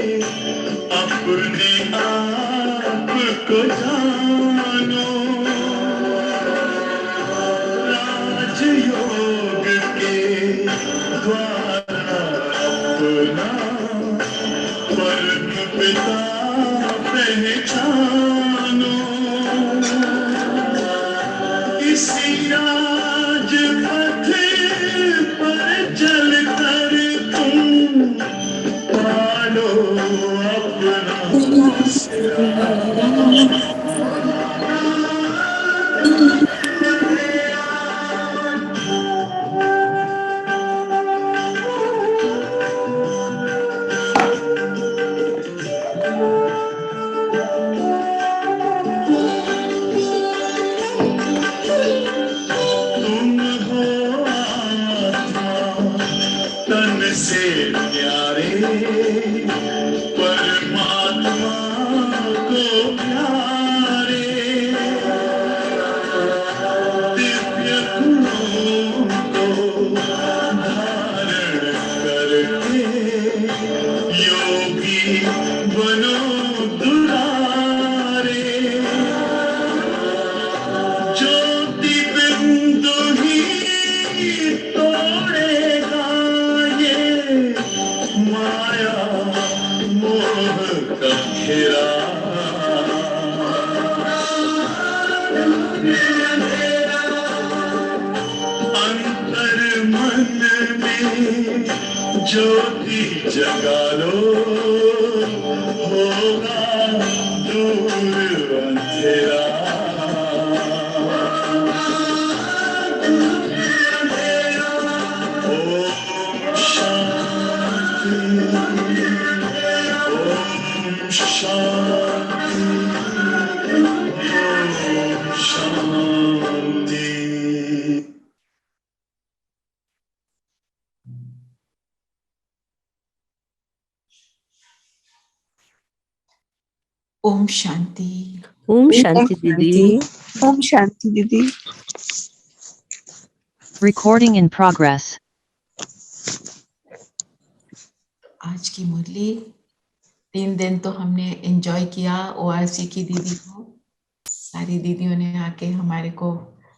अपने आप को जानो, राजयोग के द्वारा अपना परम पिता पहचानो। इसी राजपथ पर चलकर तुम पालो अपना सिरा। तुम हो आत्मा तन से प्यारे, परमात्मा को प्यारे। दिव्य गुणों को धारण करके योगी बनो दुलारे। ज्योति बिंदु ही तोड़ेगा ये माया मोह का घेरा। अंतर मन में ज्योति जगा लो, होगा दूर अंधेरा। ओम शांति, ओम शांति, ओम शांति। ओम शांति। ओम शांति दीदी। ओम शांति दीदी। Recording in progress. आज की मुरली 3 दिन तो हमने एंजॉय किया ओआरसी की दीदी को, सारी दीदियों ने आके हमारे को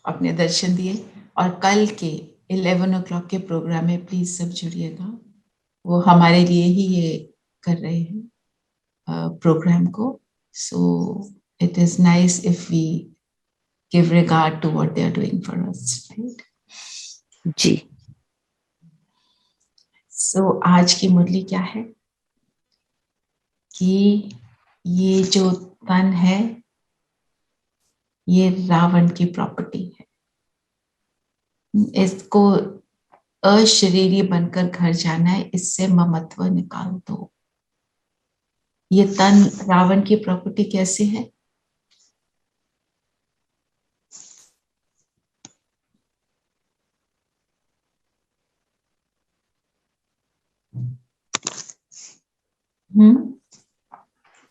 अपने दर्शन दिए। और कल के 11 o'clock के प्रोग्राम में प्लीज सब जुड़िएगा, वो हमारे लिए ही ये कर रहे हैं प्रोग्राम को। So it is nice if we give regard to what they are doing for us, right? जी। सो आज की मुरली क्या है कि ये जो तन है ये रावण की प्रॉपर्टी है। इसको अशरीरी बनकर घर जाना है, इससे ममत्व निकाल दो। ये तन रावण की प्रॉपर्टी कैसे है?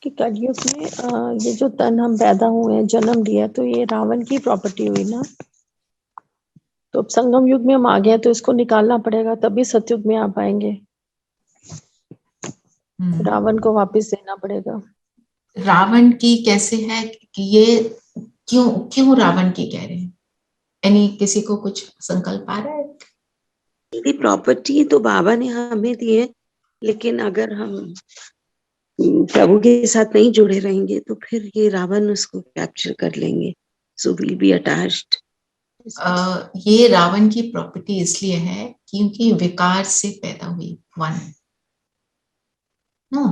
कि कलयुग में ये जो तन हम पैदा हुए हैं, जन्म लिया, तो ये रावण की प्रॉपर्टी हुई ना। तो अब संगम युग में हम आ गए तो इसको निकालना पड़ेगा, तभी सतयुग में आ पाएंगे। रावण को वापस देना पड़ेगा। रावण की कैसे है कि ये क्यों रावण की कह रहे हैं? यानी किसी को कुछ संकल्प आ रहा है? दीदी प्रॉपर्टी तो बाबा ने हमें दी है, लेकिन अगर हम प्रभु के साथ नहीं जुड़े रहेंगे तो फिर ये रावण उसको कैप्चर कर लेंगे। So will be attached. ये रावण की प्रॉपर्टी इसलिए है क्योंकि विकार से पैदा हुई, वन ना।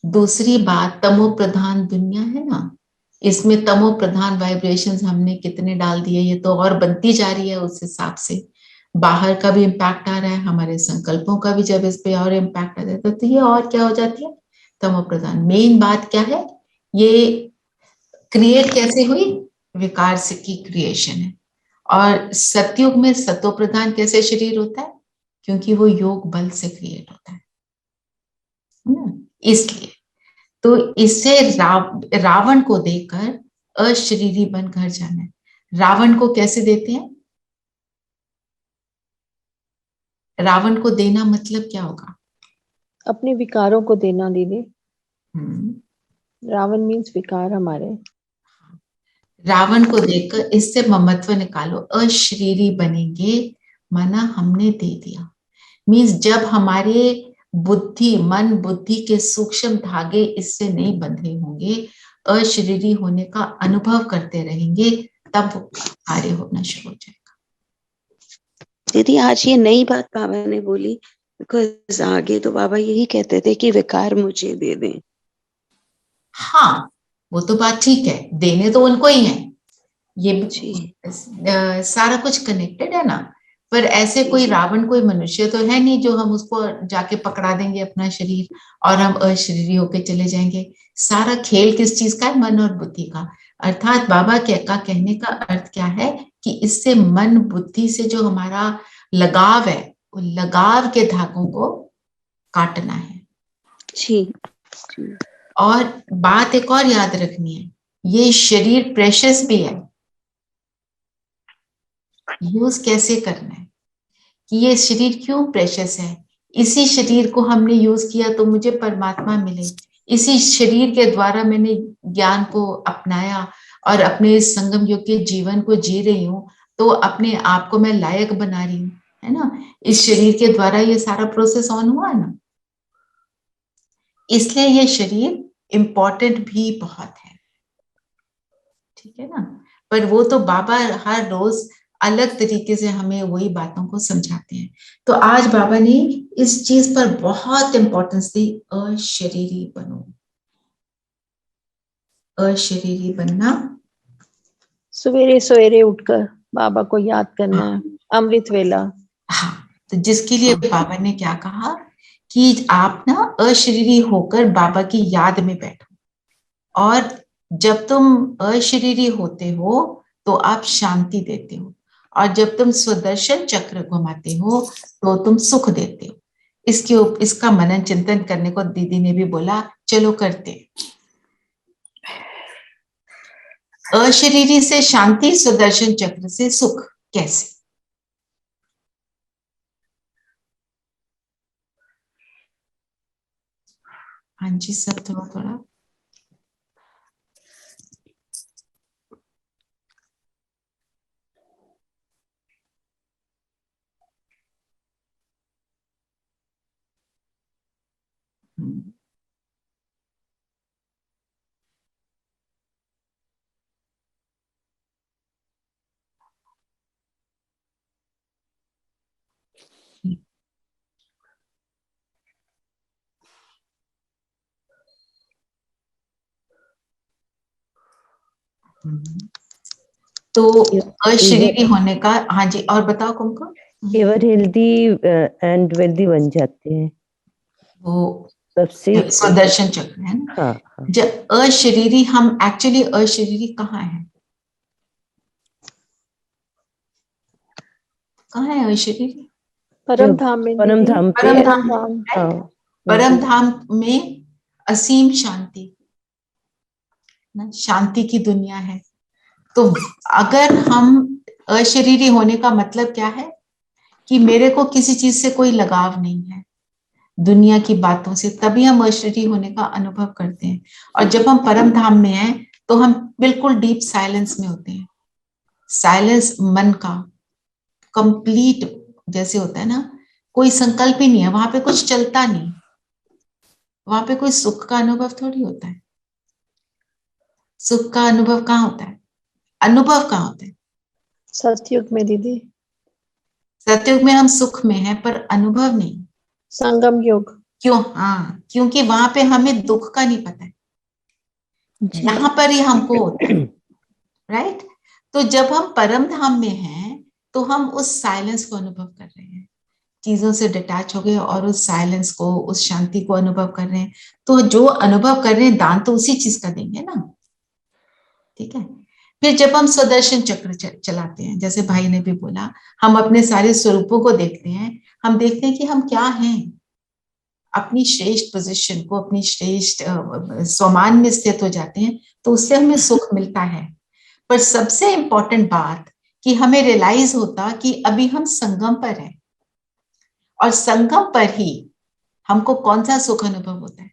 दूसरी बात, तमो प्रधान दुनिया है ना, इसमें तमो प्रधान वाइब्रेशंस हमने कितने डाल दिए, ये तो और बनती जा रही है। उस हिसाब से बाहर का भी इम्पैक्ट आ रहा है, हमारे संकल्पों का भी जब इस पे और इम्पैक्ट आ जाता है तो ये और क्या हो जाती है, तमो प्रधान। मेन बात क्या है, ये क्रिएट कैसे हुई? विकार से की क्रिएशन है। और सतयुग में सतो प्रधान कैसे शरीर होता है? क्योंकि वो योग बल से क्रिएट होता है ना, इसलिए। तो इससे रावण को देकर अशरीरी बन घर जाना है। रावण को कैसे देते हैं? रावण को देना मतलब क्या होगा? अपने विकारों को देना दीदी। हम्म, रावण मीन्स विकार हमारे। रावण को देखकर इससे ममत्व निकालो, अशरीरी बनेंगे, माना हमने दे दिया। मीन्स जब हमारे बुद्धि, मन बुद्धि के सूक्ष्म धागे इससे नहीं बंधे होंगे, अशरीरी होने का अनुभव करते रहेंगे, तब वो कार्य होना शुरू हो जाएगा। दीदी आज ये नई बात बाबा ने बोली, बिकॉज आगे तो बाबा यही कहते थे कि विकार मुझे दे दें। हाँ, वो तो बात ठीक है, देने तो उनको ही है, ये जी सारा कुछ कनेक्टेड है ना। पर ऐसे कोई रावण, कोई मनुष्य तो है नहीं जो हम उसको जाके पकड़ा देंगे अपना शरीर और हम अशरीरी होके चले जाएंगे। सारा खेल किस चीज का है? मन और बुद्धि का। अर्थात बाबा का कहने का अर्थ क्या है कि इससे मन बुद्धि से जो हमारा लगाव है, वो लगाव के धागों को काटना है। जी और बात एक और याद रखनी है, ये शरीर प्रेशियस भी है। यूज कैसे करना है कि ये शरीर क्यों प्रेशियस है? इसी शरीर को हमने यूज किया तो मुझे परमात्मा मिले, इसी शरीर के द्वारा मैंने ज्ञान को अपनाया और अपने इस संगम युग के जीवन को जी रही हूँ, तो अपने आप को मैं लायक बना रही हूँ, है ना। इस शरीर के द्वारा ये सारा प्रोसेस ऑन हुआ ना, इसलिए ये शरीर इंपॉर्टेंट भी बहुत है, ठीक है ना। पर वो तो बाबा हर रोज अलग तरीके से हमें वही बातों को समझाते हैं। तो आज बाबा ने इस चीज पर बहुत इंपॉर्टेंस दी, अशरीरी बनो। अशरीरी बनना, सवेरे सवेरे उठकर बाबा को याद करना है, अमृत वेला। हाँ, तो जिसके लिए बाबा ने क्या कहा कि आप ना अशरीरी होकर बाबा की याद में बैठो, और जब तुम अशरीरी होते हो तो आप शांति देते हो, और जब तुम स्वदर्शन चक्र घुमाते हो तो तुम सुख देते हो। इसका मनन चिंतन करने को दीदी ने भी बोला, चलो करते। अशरीरी से शांति, स्वदर्शन चक्र से सुख, कैसे? हाँ जी, सब थोड़ा थोड़ा। तो अशरीरी होने का, हाँ जी, और बताओ कुमकुम। एवर हेल्दी एंड वेल्दी बन जाते हैं, वो सबसे स्वदर्शन चक्र है ना। हाँ हाँ जब अशरीरी, हम एक्चुअली अशरीरी कहाँ है? कहाँ है अशरीरी? परम धाम में परम दीदी, धाम पे परम है। धाम, हाँ परम धाम में असीम शांति ना, शांति की दुनिया है। तो अगर हम अशरीरी होने का मतलब क्या है कि मेरे को किसी चीज से कोई लगाव नहीं है, दुनिया की बातों से, तभी हम अशरीरी होने का अनुभव करते हैं। और जब हम परम धाम में हैं तो हम बिल्कुल डीप साइलेंस में होते हैं। साइलेंस मन का कंप्लीट जैसे होता है ना, कोई संकल्प ही नहीं है वहां पे, कुछ चलता नहीं, वहां पे कोई सुख का अनुभव थोड़ी होता है। सुख का अनुभव कहाँ होता है? अनुभव कहाँ होता है? सतयुग में दीदी, सतयुग में हम सुख में हैं पर अनुभव नहीं। संगम युग। क्यों? हाँ, क्योंकि वहां पे हमें दुख का नहीं पता है, यहाँ पर ही हमको होता है, राइट। तो जब हम परम धाम में हैं तो हम उस साइलेंस को अनुभव कर रहे हैं, चीजों से डिटैच हो गए और उस साइलेंस को, उस शांति को अनुभव कर रहे हैं। तो जो अनुभव कर रहे हैं दान तो उसी चीज का देंगे ना, ठीक है। फिर जब हम स्वदर्शन चक्र चलाते हैं, जैसे भाई ने भी बोला, हम अपने सारे स्वरूपों को देखते हैं, हम देखते हैं कि हम क्या हैं, अपनी श्रेष्ठ पोजीशन को, अपनी श्रेष्ठ स्वमान में स्थित हो जाते हैं, तो उससे हमें सुख मिलता है। पर सबसे इंपॉर्टेंट बात कि हमें रियलाइज होता कि अभी हम संगम पर हैं, और संगम पर ही हमको कौन सा सुख अनुभव होता है?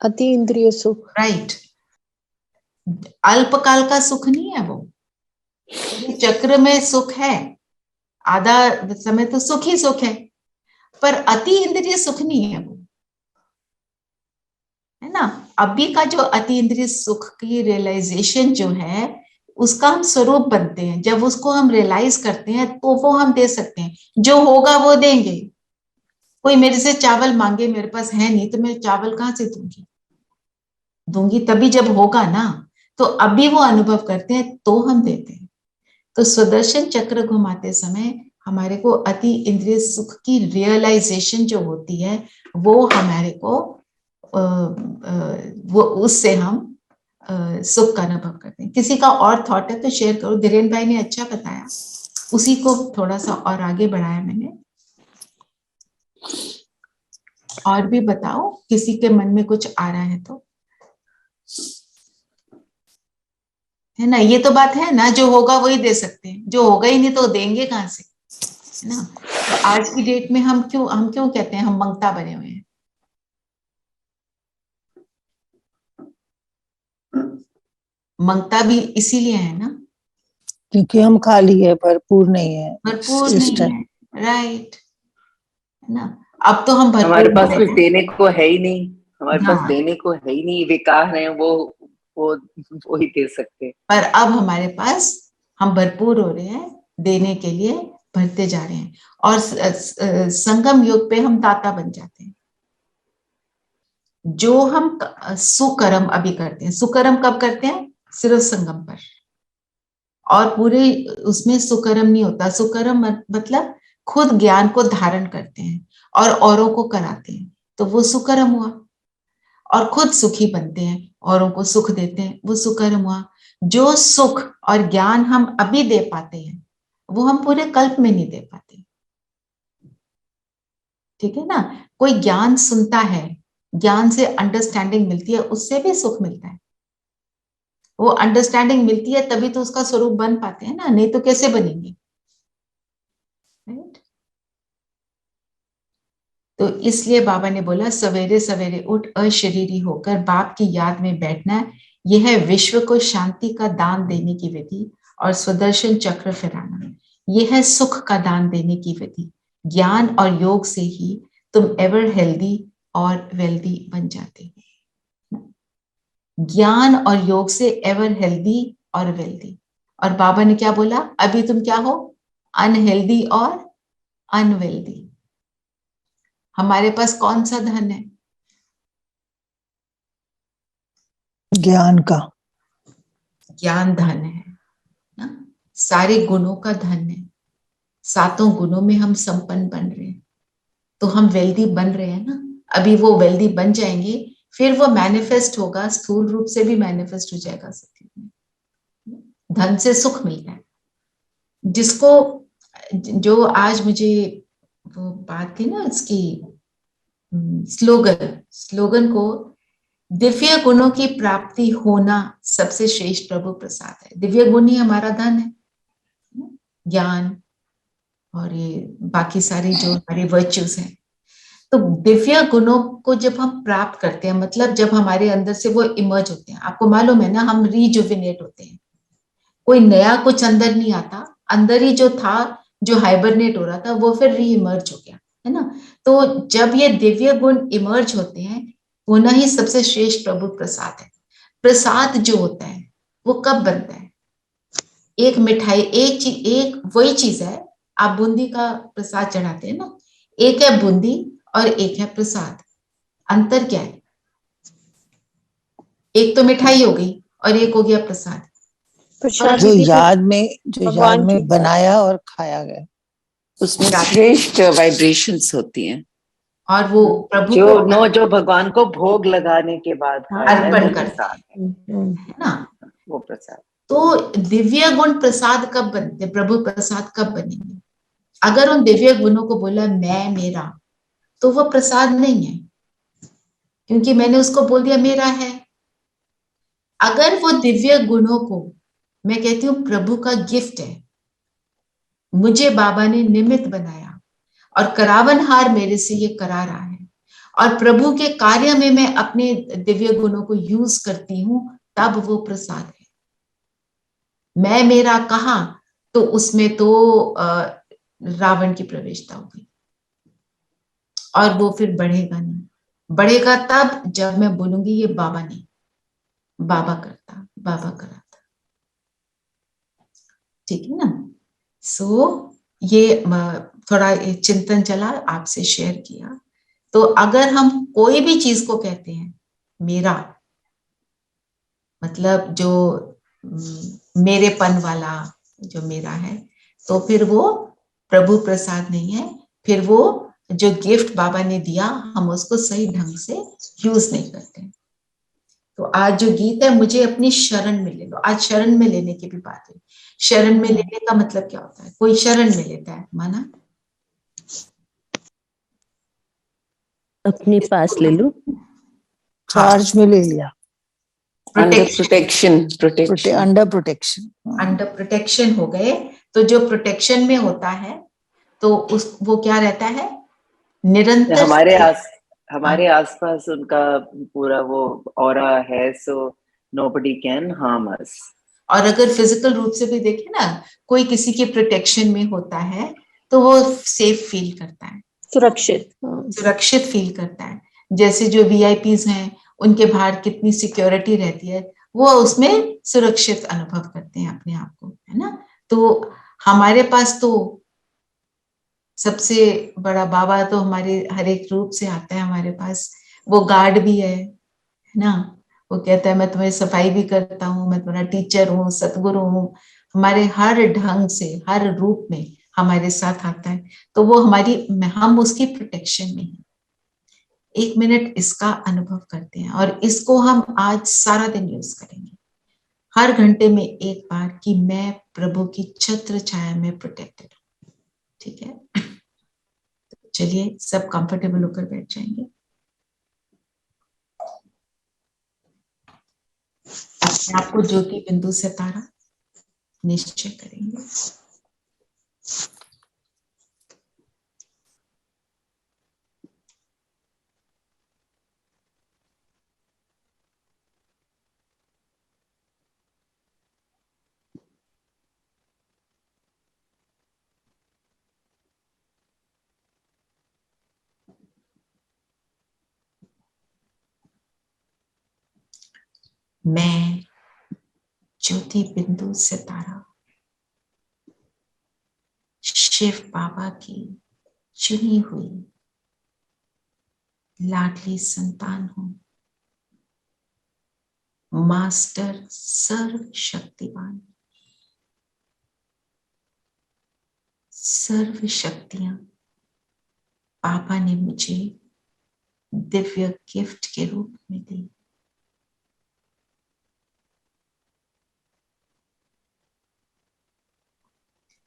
अति इंद्रिय सुख। राइट। अल्पकाल का सुख नहीं है वो, चक्र में सुख है, आधा समय तो सुख ही सुख है, पर अति इंद्रिय सुख नहीं है वो, है ना। अभी का जो अति इंद्रिय सुख की रियलाइजेशन जो है, उसका हम स्वरूप बनते हैं। जब उसको हम रियलाइज करते हैं तो वो हम दे सकते हैं, जो होगा वो देंगे। कोई मेरे से चावल मांगे, मेरे पास है नहीं, तो मैं चावल कहाँ से दूंगी तभी जब होगा ना। तो अभी वो अनुभव करते हैं तो हम देते हैं। तो सुदर्शन चक्र घुमाते समय हमारे को अति इंद्रिय सुख की रियलाइजेशन जो होती है, वो हमारे को वो उससे हम सुख का अनुभव करते हैं। किसी का और थॉट है तो शेयर करो। धीरेन भाई ने अच्छा बताया, उसी को थोड़ा सा और आगे बढ़ाया मैंने। और भी बताओ, किसी के मन में कुछ आ रहा है तो, है ना। ये तो बात है ना, जो होगा वही दे सकते हैं, जो होगा ही नहीं तो देंगे कहाँ से, है ना। तो आज की डेट में हम क्यों कहते हैं हम मंगता बने हुए हैं? मंगता भी इसीलिए है ना, क्योंकि हम खाली है, भरपूर नहीं है भरपूर इस नहीं टाइम। है। राइट, है ना। अब तो हम हमारे भरपूर पास हो कुछ रहे हैं। देने को है ही नहीं, हमारे पास हाँ, देने को है ही नहीं, बेकार है वो ही दे सकते हैं। पर अब हमारे पास हम भरपूर हो रहे हैं, देने के लिए भरते जा रहे हैं, और संगम युग पे हम दाता बन जाते हैं। जो हम सुकर्म अभी करते हैं, सुकर्म कब करते हैं? सिर्फ संगम पर, और पूरे उसमें सुकर्म नहीं होता। सुकर्म मतलब खुद ज्ञान को धारण करते हैं और औरों को कराते हैं, तो वो सुकर्म हुआ। और खुद सुखी बनते हैं, औरों को सुख देते हैं, वो सुकर्म हुआ। जो सुख और ज्ञान हम अभी दे पाते हैं, वो हम पूरे कल्प में नहीं दे पाते। ठीक है ना। कोई ज्ञान सुनता है, ज्ञान से अंडरस्टैंडिंग मिलती है, उससे भी सुख मिलता है। वो अंडरस्टैंडिंग मिलती है तभी तो उसका स्वरूप बन पाते हैं ना, नहीं तो कैसे बनेंगे। राइट। तो इसलिए बाबा ने बोला, सवेरे सवेरे उठ अशरीरी होकर बाप की याद में बैठना, यह है विश्व को शांति का दान देने की विधि, और सुदर्शन चक्र फिराना, यह है सुख का दान देने की विधि। ज्ञान और योग से ही तुम एवर हेल्दी और वेल्दी बन जाते हो। ज्ञान और योग से एवर हेल्दी और वेल्दी। और बाबा ने क्या बोला, अभी तुम क्या हो? अनहेल्दी और अनवेल्दी। हमारे पास कौन सा धन है? ज्ञान का। ज्ञान धन है ना, सारे गुणों का धन है। सातों गुणों में हम संपन्न बन रहे हैं, तो हम वेल्दी बन रहे हैं ना। अभी वो वेल्दी बन जाएंगे, फिर वो मैनिफेस्ट होगा, स्थूल रूप से भी मैनिफेस्ट हो जाएगा सत्युग में। धन से सुख मिलता है। जिसको, जो आज मुझे वो बात थी ना इसकी, स्लोगन को, दिव्य गुणों की प्राप्ति होना सबसे श्रेष्ठ प्रभु प्रसाद है। दिव्य गुण ही हमारा धन है, ज्ञान और ये बाकी सारी जो हमारे वर्च्यूज हैं। तो दिव्य गुणों को जब हम प्राप्त करते हैं, मतलब जब हमारे अंदर से वो इमर्ज होते हैं, आपको मालूम है ना, हम रीजुविनेट होते हैं। कोई नया कुछ अंदर नहीं आता, अंदर ही जो था, जो हाइबरनेट हो रहा था, वो फिर री इमर्ज हो गया, है ना। तो जब ये दिव्य गुण इमर्ज होते हैं, होना ही सबसे श्रेष्ठ प्रभु प्रसाद है। प्रसाद जो होता है वो कब बनता है? एक मिठाई, एक चीज, एक वही चीज है, आप बूंदी का प्रसाद चढ़ाते हैं ना, एक है बूंदी और एक है प्रसाद। अंतर क्या है? एक तो मिठाई हो गई और एक हो गया प्रसाद। प्रसाद जो दीदी फिर याद में भगवान की बनाया और खाया गया, उसमें श्रेष्ठ वाइब्रेशंस होती हैं, और वो प्रभु को जो भगवान को भोग लगाने के बाद खाया है, अर्पण वो करते प्रसाद है, है ना। वो प्रसाद। तो दिव्य गुण प्रसाद कब बनते, प्रभु प्रसाद कब बनेंगे? अगर उन दिव्य गुणों को बोला मैं मेरा, तो वो प्रसाद नहीं है, क्योंकि मैंने उसको बोल दिया मेरा है। अगर वो दिव्य गुणों को मैं कहती हूँ प्रभु का गिफ्ट है, मुझे बाबा ने निमित्त बनाया, और करावनहार मेरे से ये करा रहा है, और प्रभु के कार्य में मैं अपने दिव्य गुणों को यूज करती हूँ, तब वो प्रसाद है। मैं मेरा कहा तो उसमें तो रावण की प्रवेशता होगी, और वो फिर बढ़ेगा नहीं। बढ़ेगा तब जब मैं बोलूंगी ये बाबा नहीं, बाबा करता, बाबा कराता। ठीक है ना? सो ये थोड़ा चिंतन चला, आपसे शेयर किया। तो अगर हम कोई भी चीज को कहते हैं मेरा, मतलब जो मेरेपन वाला जो मेरा है, तो फिर वो प्रभु प्रसाद नहीं है। फिर वो जो गिफ्ट बाबा ने दिया, हम उसको सही ढंग से यूज नहीं करते। तो आज जो गीत है, मुझे अपनी शरण में ले लो, आज शरण में लेने की भी बात है। शरण में लेने का मतलब क्या होता है? कोई शरण में लेता है, माना अपने पास ले लो। चार्ज में ले लिया, under protection under protection. Under protection हो गए। तो जो प्रोटेक्शन में होता है, तो उस वो क्या रहता है, निरंतर हमारे आसपास उनका पूरा वो ऑरा है, so nobody can harm us. और अगर फिजिकल रूप से भी देखें ना, कोई किसी के प्रोटेक्शन में होता है तो वो सेफ फील करता है, सुरक्षित। सुरक्षित फील करता है। जैसे जो वीआईपीज हैं, उनके बाहर कितनी सिक्योरिटी रहती है, वो उसमें सुरक्षित अनुभव करते हैं अपने आप को, है ना? तो हमारे पास तो सबसे बड़ा बाबा तो हमारे हर एक रूप से आता है हमारे पास। वो गार्ड भी है ना? वो कहता है मैं तुम्हारी सफाई भी करता हूँ, मैं तुम्हारा टीचर हूँ, सतगुरु हूँ। हमारे हर ढंग से, हर रूप में हमारे साथ आता है। तो वो हम उसकी प्रोटेक्शन में हैं। 1 मिनट इसका अनुभव करते हैं, और इसको हम आज सारा दिन यूज करेंगे, हर घंटे में एक बार, कि मैं प्रभु की छत्र छाया में प्रोटेक्टेड हूँ। ठीक है? चलिए सब कंफर्टेबल होकर बैठ जाएंगे। अपने आप को ज्योति बिंदु से तारा निश्चय करेंगे। मैं ज्योति बिंदु सितारा शिव बाबा की चुनी हुई लाडली संतान हूं। मास्टर सर्व शक्तिवान, सर्व शक्तियां बाबा ने मुझे दिव्य गिफ्ट के रूप में दी।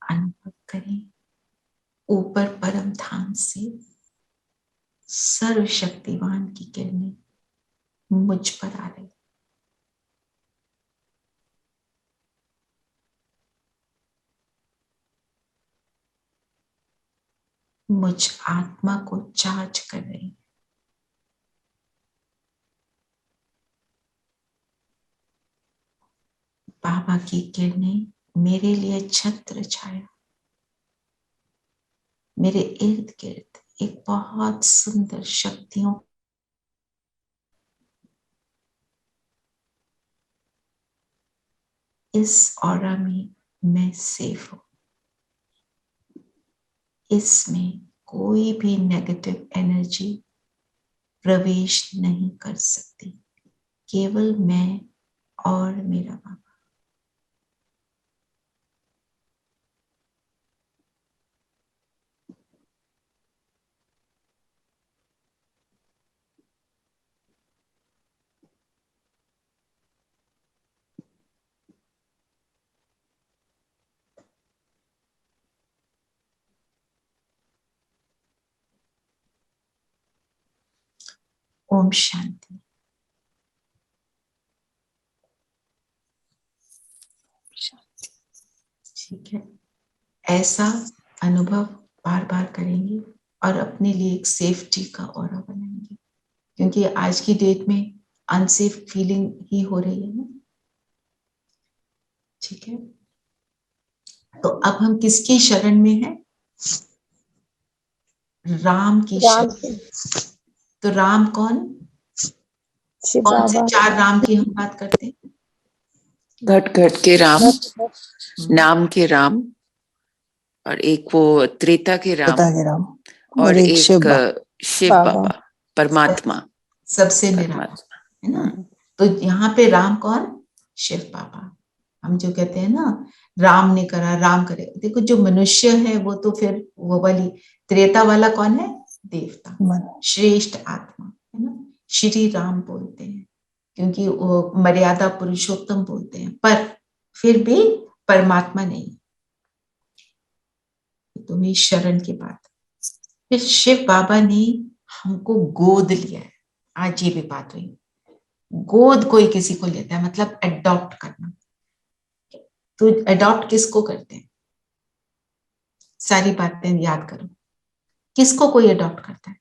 अनुभव करें, ऊपर परम धाम से सर्वशक्तिवान की किरणें मुझ पर आ रही। मुझ आत्मा को चार्ज कर रही। बाबा की किरणें मेरे लिए छत्र छाया, मेरे इर्द गिर्द एक बहुत सुंदर शक्तियों इस ऑरा में मैं सेफ हूं। इसमें कोई भी नेगेटिव एनर्जी प्रवेश नहीं कर सकती, केवल मैं और मेरा बाबा। ओम शांति। ठीक है, ऐसा अनुभव बार बार करेंगे और अपने लिए एक सेफ्टी का ऑरा बनाएंगे, क्योंकि आज की डेट में अनसेफ फीलिंग ही हो रही है ना। ठीक है, तो अब हम किसके शरण में हैं? राम की राम शरण। तो राम कौन? शिव कौन से बाबा, 4 राम की हम बात करते हैं? घट घट के राम, नाम के राम, और एक वो त्रेता के राम, पिता के राम और एक शिव एक शिव बाबा। बाबा, परमात्मा। सबसे निराला, परमात्मा, है ना। तो यहाँ पे राम कौन? शिव बाबा। हम जो कहते हैं ना, राम ने करा राम करे, देखो जो मनुष्य है वो तो फिर वो वाली, त्रेता वाला कौन है? देवता, मन। श्रेष्ठ आत्मा, है ना। श्री राम बोलते हैं क्योंकि वो मर्यादा पुरुषोत्तम बोलते हैं, पर फिर भी परमात्मा नहीं। तो मेरी शरण की बात। फिर शिव बाबा ने हमको गोद लिया है, आज ये भी बात हुई। गोद कोई किसी को लेता है मतलब अडॉप्ट करना। तो अडॉप्ट किसको करते हैं? सारी बातें याद करो, किसको कोई अडॉप्ट करता है?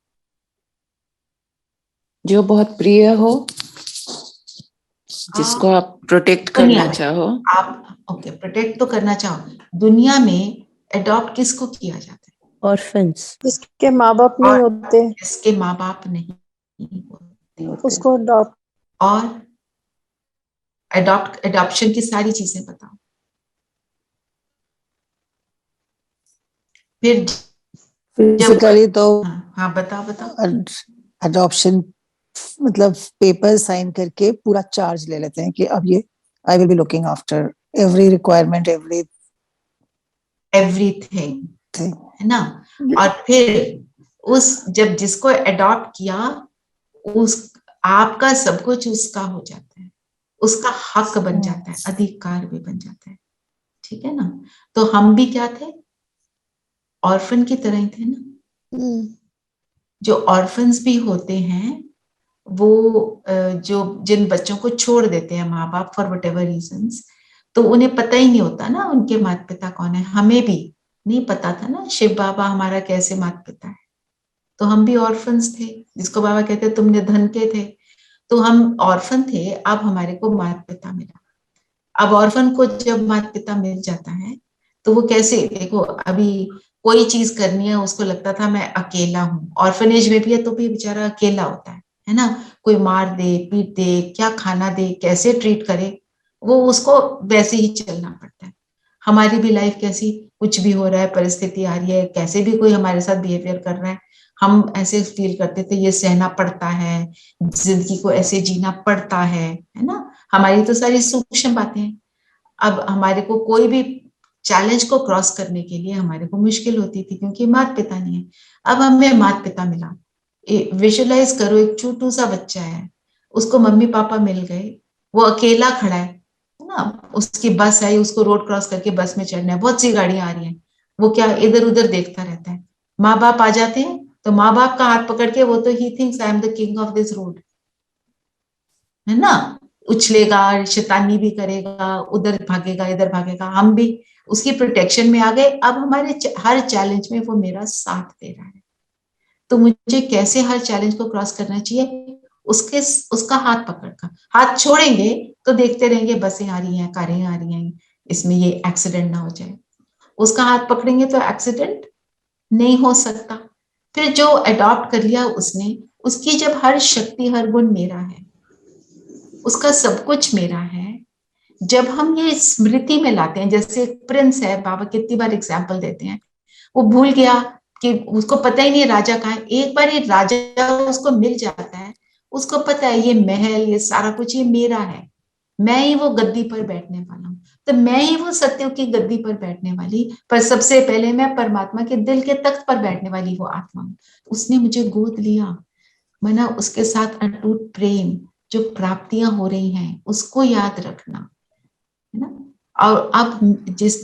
जो बहुत प्रिय हो, जिसको आप प्रोटेक्ट दुनिया करना में चाहो। आप ओके प्रोटेक्ट तो करना चाहो, दुनिया में अडॉप्ट किसको किया जाता है? ऑर्फन्स, जिसके माँ बाप नहीं और होते जिसके माँ बाप नहीं होते, उसको अडॉप्ट। और अडॉप्शन की सारी चीजें बताओ। फिर फिजिकली तो हाँ हाँ बताओ बताओ। अडॉप्शन मतलब पेपर साइन करके पूरा चार्ज ले लेते हैं कि अब ये I will be looking after every requirement, everything, thing. है ना। और फिर उस जब जिसको अडॉप्ट किया, उस आपका सब कुछ उसका हो जाता है, उसका हक बन जाता है, अधिकार भी बन जाता है। ठीक है ना। तो हम भी क्या थे? ऑर्फन की तरह ही थे ना। जो ऑर्फन्स भी होते हैं वो जो जिन बच्चों को छोड़ देते हैं माँ बाप फॉर वट एवर रीजन्स, तो उन्हें पता ही नहीं होता ना उनके माता पिता कौन है। हमें भी नहीं पता था ना शिव बाबा हमारा कैसे माता पिता है। तो हम भी ऑर्फन्स थे, जिसको बाबा कहते तुम निधन के थे। तो हम ऑर्फन थे, अब हमारे को माता पिता मिला। अब ऑर्फन को जब माता पिता मिल जाता है तो वो कैसे, देखो अभी कोई चीज करनी है उसको लगता था मैं अकेला हूँ, ऑर्फनेज में भी है तो भी बेचारा अकेला होता है ना। कोई मार दे पीट दे, क्या खाना दे, कैसे ट्रीट करे, वो उसको वैसे ही चलना पड़ता है। हमारी भी लाइफ कैसी, कुछ भी हो रहा है, परिस्थिति आ रही है, कैसे भी कोई हमारे साथ बिहेवियर कर रहा है, हम ऐसे फील करते थे ये सहना पड़ता है, जिंदगी को ऐसे जीना पड़ता है ना। हमारी तो सारी सूक्ष्म बातें हैं। अब हमारे को कोई भी चैलेंज को क्रॉस करने के लिए हमारे को मुश्किल होती थी क्योंकि माता पिता नहीं है। अब हमें माता पिता मिला। विजुअलाइज करो, एक छोटू सा बच्चा है, उसको मम्मी पापा मिल गए, वो अकेला खड़ा है ना। उसकी बस आई, उसको रोड क्रॉस करके बस में चढ़ना है, बहुत सी गाड़ियां आ रही हैं, वो क्या इधर उधर देखता रहता है। माँ बाप आ जाते हैं तो माँ बाप का हाथ पकड़ के वो तो he thinks I am the king of this road, है ना। उछलेगा, शैतानी भी करेगा, उधर भागेगा इधर भागेगा। हम भी उसकी प्रोटेक्शन में आ गए। अब हमारे हर चैलेंज में वो मेरा साथ दे रहा है। तो मुझे कैसे हर चैलेंज को क्रॉस करना चाहिए? उसका हाथ पकड़कर। हाथ छोड़ेंगे तो देखते रहेंगे बसें आ रही हैं, कारें आ रही हैं, इसमें ये एक्सीडेंट ना हो जाए। उसका हाथ पकड़ेंगे तो एक्सीडेंट नहीं हो सकता। फिर जो अडॉप्ट कर लिया उसने, उसकी जब हर शक्ति हर गुण मेरा है, उसका सब कुछ मेरा है, जब हम ये स्मृति में लाते हैं, जैसे प्रिंस है, बाबा कितनी बार एग्जाम्पल देते हैं, वो भूल गया कि उसको पता ही नहीं राजा कहाँ है। एक बार ये राजा उसको मिल जाता है, उसको पता है ये महल ये सारा कुछ ये मेरा है, मैं ही वो गद्दी पर बैठने वाला हूँ। तो मैं ही वो सत्य की गद्दी पर बैठने वाली, पर सबसे पहले मैं परमात्मा के दिल के तख्त पर बैठने वाली वो आत्मा हूँ। उसने मुझे गोद लिया, मना उसके साथ अटूट प्रेम, जो प्राप्तियां हो रही हैं उसको याद रखना, है ना। और अब जिस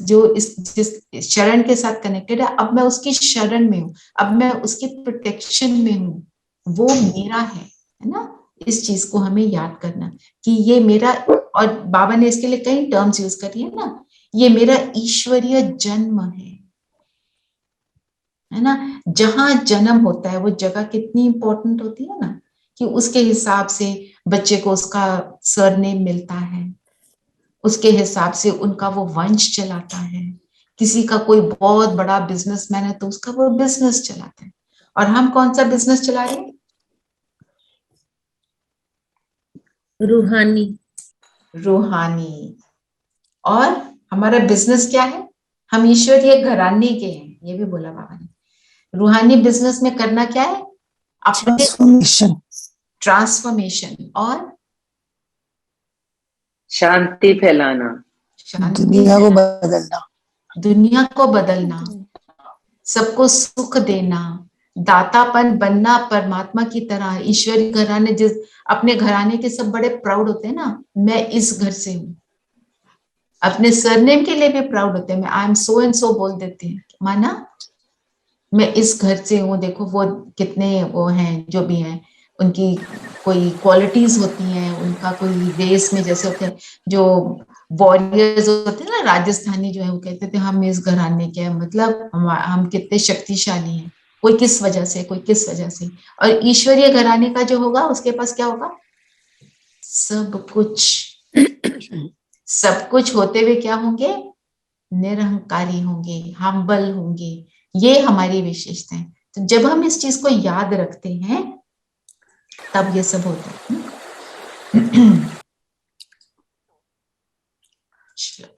शरण के साथ कनेक्टेड है, अब मैं उसकी शरण में हूँ, अब मैं उसकी प्रोटेक्शन में हूँ, वो मेरा है ना। इस चीज को हमें याद करना कि ये मेरा, और बाबा ने इसके लिए कई टर्म्स यूज करी है ना, ये मेरा ईश्वरीय जन्म है है ना। जहां जन्म होता है वो जगह कितनी इंपॉर्टेंट होती है ना, कि उसके हिसाब से बच्चे को उसका सरनेम मिलता है, उसके हिसाब से उनका वो वंश चलाता है। किसी का कोई बहुत बड़ा बिजनेसमैन है तो उसका वो बिजनेस चलाता है। और हम कौन सा बिजनेस चला रहे हैं? रूहानी। रूहानी। और हमारा बिजनेस क्या है? हम ईश्वरीय घराने के हैं, ये भी बोला बाबा ने। रूहानी बिजनेस में करना क्या है? अपने ट्रांसफॉर्मेशन, ट्रांसफॉर्मेशन और शांति फैलाना, शांति दुनिया को फैलाना, बदलना, दुनिया को बदलना, सबको सुख देना, दातापन बनना परमात्मा की तरह। ईश्वरी घराने, जिस अपने घराने के सब बड़े प्राउड होते हैं ना, मैं इस घर से हूँ। अपने सरनेम के लिए भी प्राउड होते हैं, मैं I am so and so बोल देते हैं, माना मैं इस घर से हूँ। देखो वो कितने वो हैं, जो भी हैं उनकी कोई क्वालिटीज होती हैं, उनका कोई रेस में जैसे होते हैं जो वॉरियर्स होते हैं ना, राजस्थानी जो है वो कहते थे हम इस घराने के हैं, मतलब हम कितने शक्तिशाली हैं, कोई किस वजह से, कोई किस वजह से। और ईश्वरीय घराने का जो होगा उसके पास क्या होगा? सब कुछ। सब कुछ होते हुए क्या होंगे? निरहंकारी होंगे, हम्बल होंगे। ये हमारी विशेषता है। तो जब हम इस चीज को याद रखते हैं तब ये सब होता है।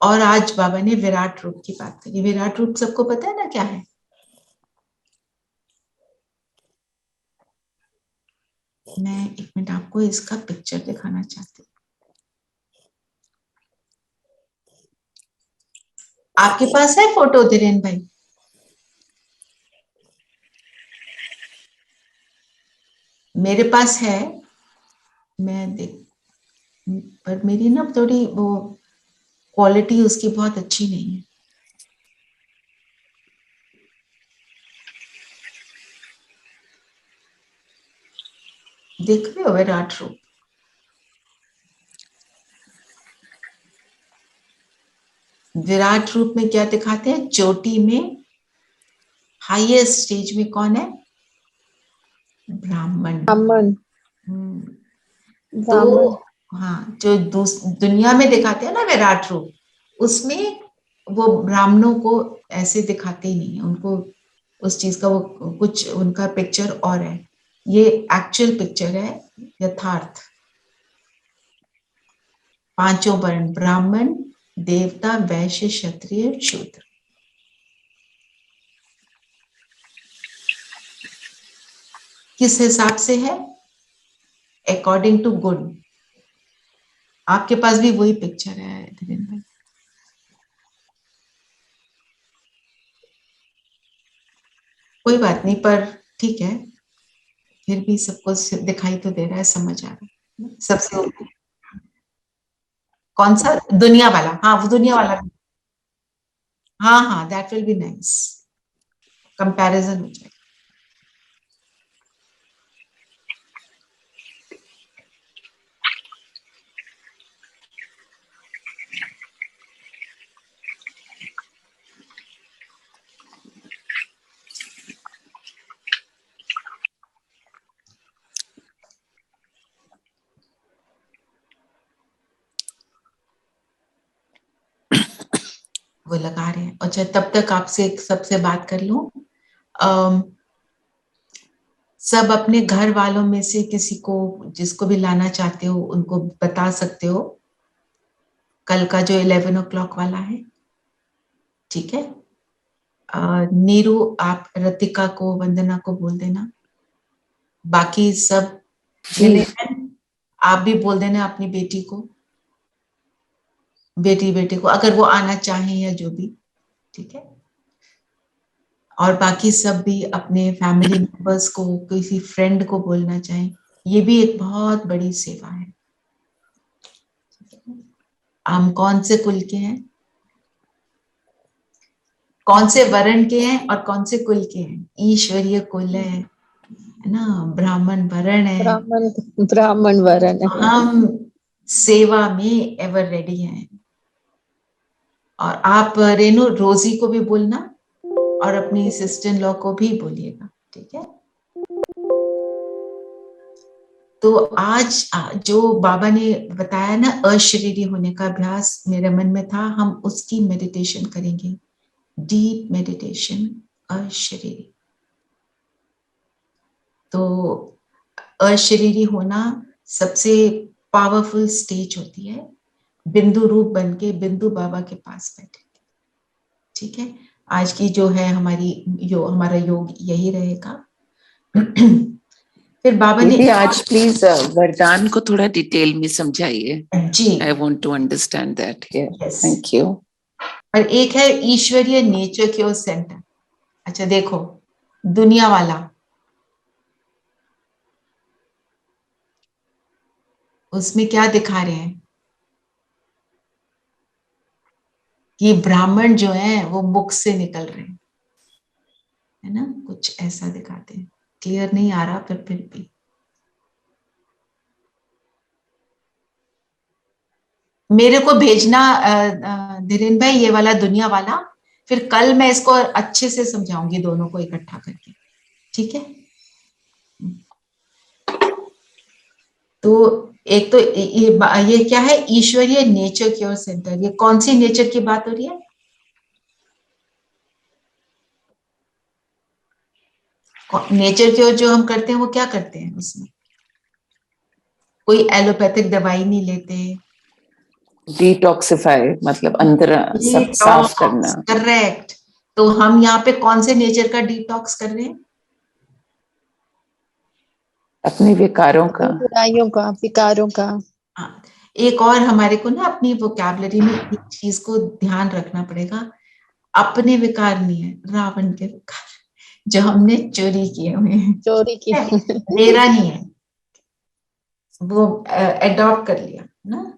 और आज बाबा ने विराट रूप की बात करी। विराट रूप सबको पता है ना क्या है? मैं एक मिनट आपको इसका पिक्चर दिखाना चाहती हूँ। आपके पास है फोटो धीरेन भाई? मेरे पास है, मैं देख, पर मेरी ना थोड़ी वो क्वालिटी उसकी बहुत अच्छी नहीं है। देख रहे हो विराट रूप? विराट रूप में क्या दिखाते हैं? चोटी में हाईएस्ट स्टेज में कौन है? ब्राह्मण। ब्राह्मण। तो हाँ, जो दुनिया में दिखाते हैं ना विराट रूप, उसमें वो ब्राह्मणों को ऐसे दिखाते ही नहीं है। उनको उस चीज का वो कुछ उनका पिक्चर और है। ये एक्चुअल पिक्चर है, यथार्थ। पांचों वर्ण, ब्राह्मण, देवता, वैश्य, क्षत्रिय, शूद्र। किस हिसाब से है? अकॉर्डिंग टू गुण। आपके पास भी वही पिक्चर है धीरेन भाई? कोई बात नहीं, पर ठीक है, फिर भी सबको दिखाई तो दे रहा है, समझ आ रहा है सबसे। कौन सा? दुनिया वाला? हाँ, वो दुनिया वाला। हाँ हाँ, that will be nice, comparison हो जाएगा। वो लगा रहे हैं। अच्छा, तब तक आपसे सबसे बात कर लूं। सब अपने घर वालों में से किसी को, जिसको भी लाना चाहते हो, उनको बता सकते हो कल का जो 11 o'clock वाला है, ठीक है? नीरू, आप रतिका को, वंदना को बोल देना। बाकी सब आप भी बोल देना अपनी बेटी को, बेटी को, अगर वो आना चाहे या जो भी, ठीक है? और बाकी सब भी अपने फैमिली मेंबर्स को, किसी फ्रेंड को बोलना चाहें, ये भी एक बहुत बड़ी सेवा है। हम कौन से कुल के हैं, कौन से वर्ण के हैं और कौन से कुल के हैं? ईश्वरीय कुल है ना, ब्राह्मण वर्ण है। ब्राह्मण वर्ण है। हम सेवा में एवर रेडी हैं। और आप रेनू, रोजी को भी बोलना, और अपनी सिस्टर इन लॉ को भी बोलिएगा, ठीक है। तो आज जो बाबा ने बताया ना अशरीरी होने का अभ्यास मेरे मन में था, हम उसकी मेडिटेशन करेंगे, डीप मेडिटेशन अशरीरी। तो अशरीरी होना सबसे पावरफुल स्टेज होती है, बिंदु रूप बन के बिंदु बाबा के पास बैठे, ठीक है। आज की जो है हमारा योग यही रहेगा। फिर बाबा ने दीदी आज प्लीज वरदान को थोड़ा डिटेल में समझाइए। जी, I want to understand that here. Yes. Thank you. और एक है ईश्वरीय नेचर क्योर सेंटर। अच्छा देखो, दुनिया वाला, उसमें क्या दिखा रहे हैं कि ब्राह्मण जो है वो मुख से निकल रहे हैं, है ना, कुछ ऐसा दिखाते हैं। क्लियर नहीं आ रहा पर फिर भी मेरे को भेजना धीरेन भाई ये वाला दुनिया वाला, फिर कल मैं इसको अच्छे से समझाऊंगी दोनों को इकट्ठा करके, ठीक है। तो एक तो ये क्या है, ईश्वरीय नेचर क्योर सेंटर। ये कौन सी नेचर की बात हो रही है? नेचर क्योर जो हम करते हैं वो क्या करते हैं? उसमें कोई एलोपैथिक दवाई नहीं लेते, डिटॉक्सिफाई मतलब अंदर सब साफ करना। करेक्ट। तो हम यहाँ पे कौन से नेचर का डिटॉक्स कर रहे हैं? अपने विकारों का, बुराइयों का, विकारों का। हाँ, एक और हमारे को ना अपनी वोकैबुलरी में एक चीज को ध्यान रखना पड़ेगा, अपने विकार नहीं है, रावण के विकार जो हमने चोरी किए हुए हैं, चोरी की। मेरा नहीं है, वो एडॉप्ट कर लिया ना।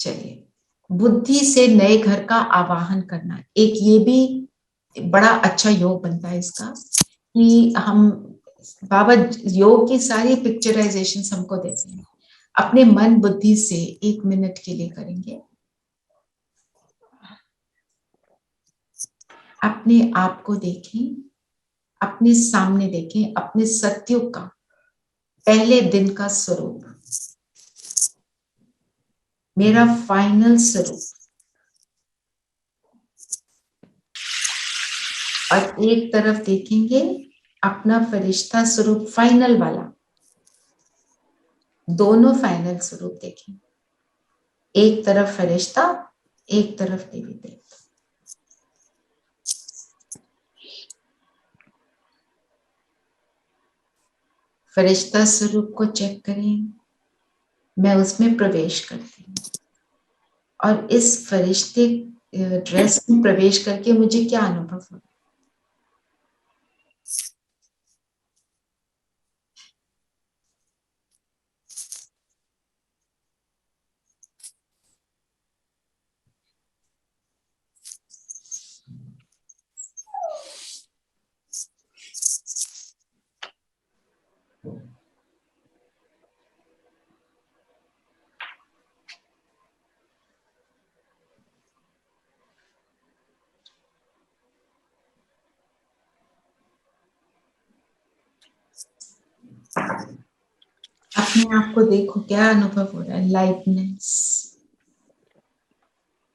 चलिए, बुद्धि से नए घर का आवाहन करना, एक ये भी बड़ा अच्छा योग बनता है इसका, कि हम बाबा योग की सारी पिक्चराइजेशन हमको देते हैं, अपने मन बुद्धि से 1 मिनट के लिए करेंगे, अपने आप को देखें, अपने सामने देखें, अपने सत्युग का पहले दिन का स्वरूप, मेरा फाइनल स्वरूप, और एक तरफ देखेंगे अपना फरिश्ता स्वरूप फाइनल वाला, दोनों फाइनल स्वरूप देखें, एक तरफ फरिश्ता, एक तरफ देवी देवता। फरिश्ता स्वरूप को चेक करें, मैं उसमें प्रवेश करती हूँ, और इस फरिश्ते ड्रेस में प्रवेश करके मुझे क्या अनुभव हो? अपने आप को देखो, क्या अनुभव हो रहा है? लाइटनेस,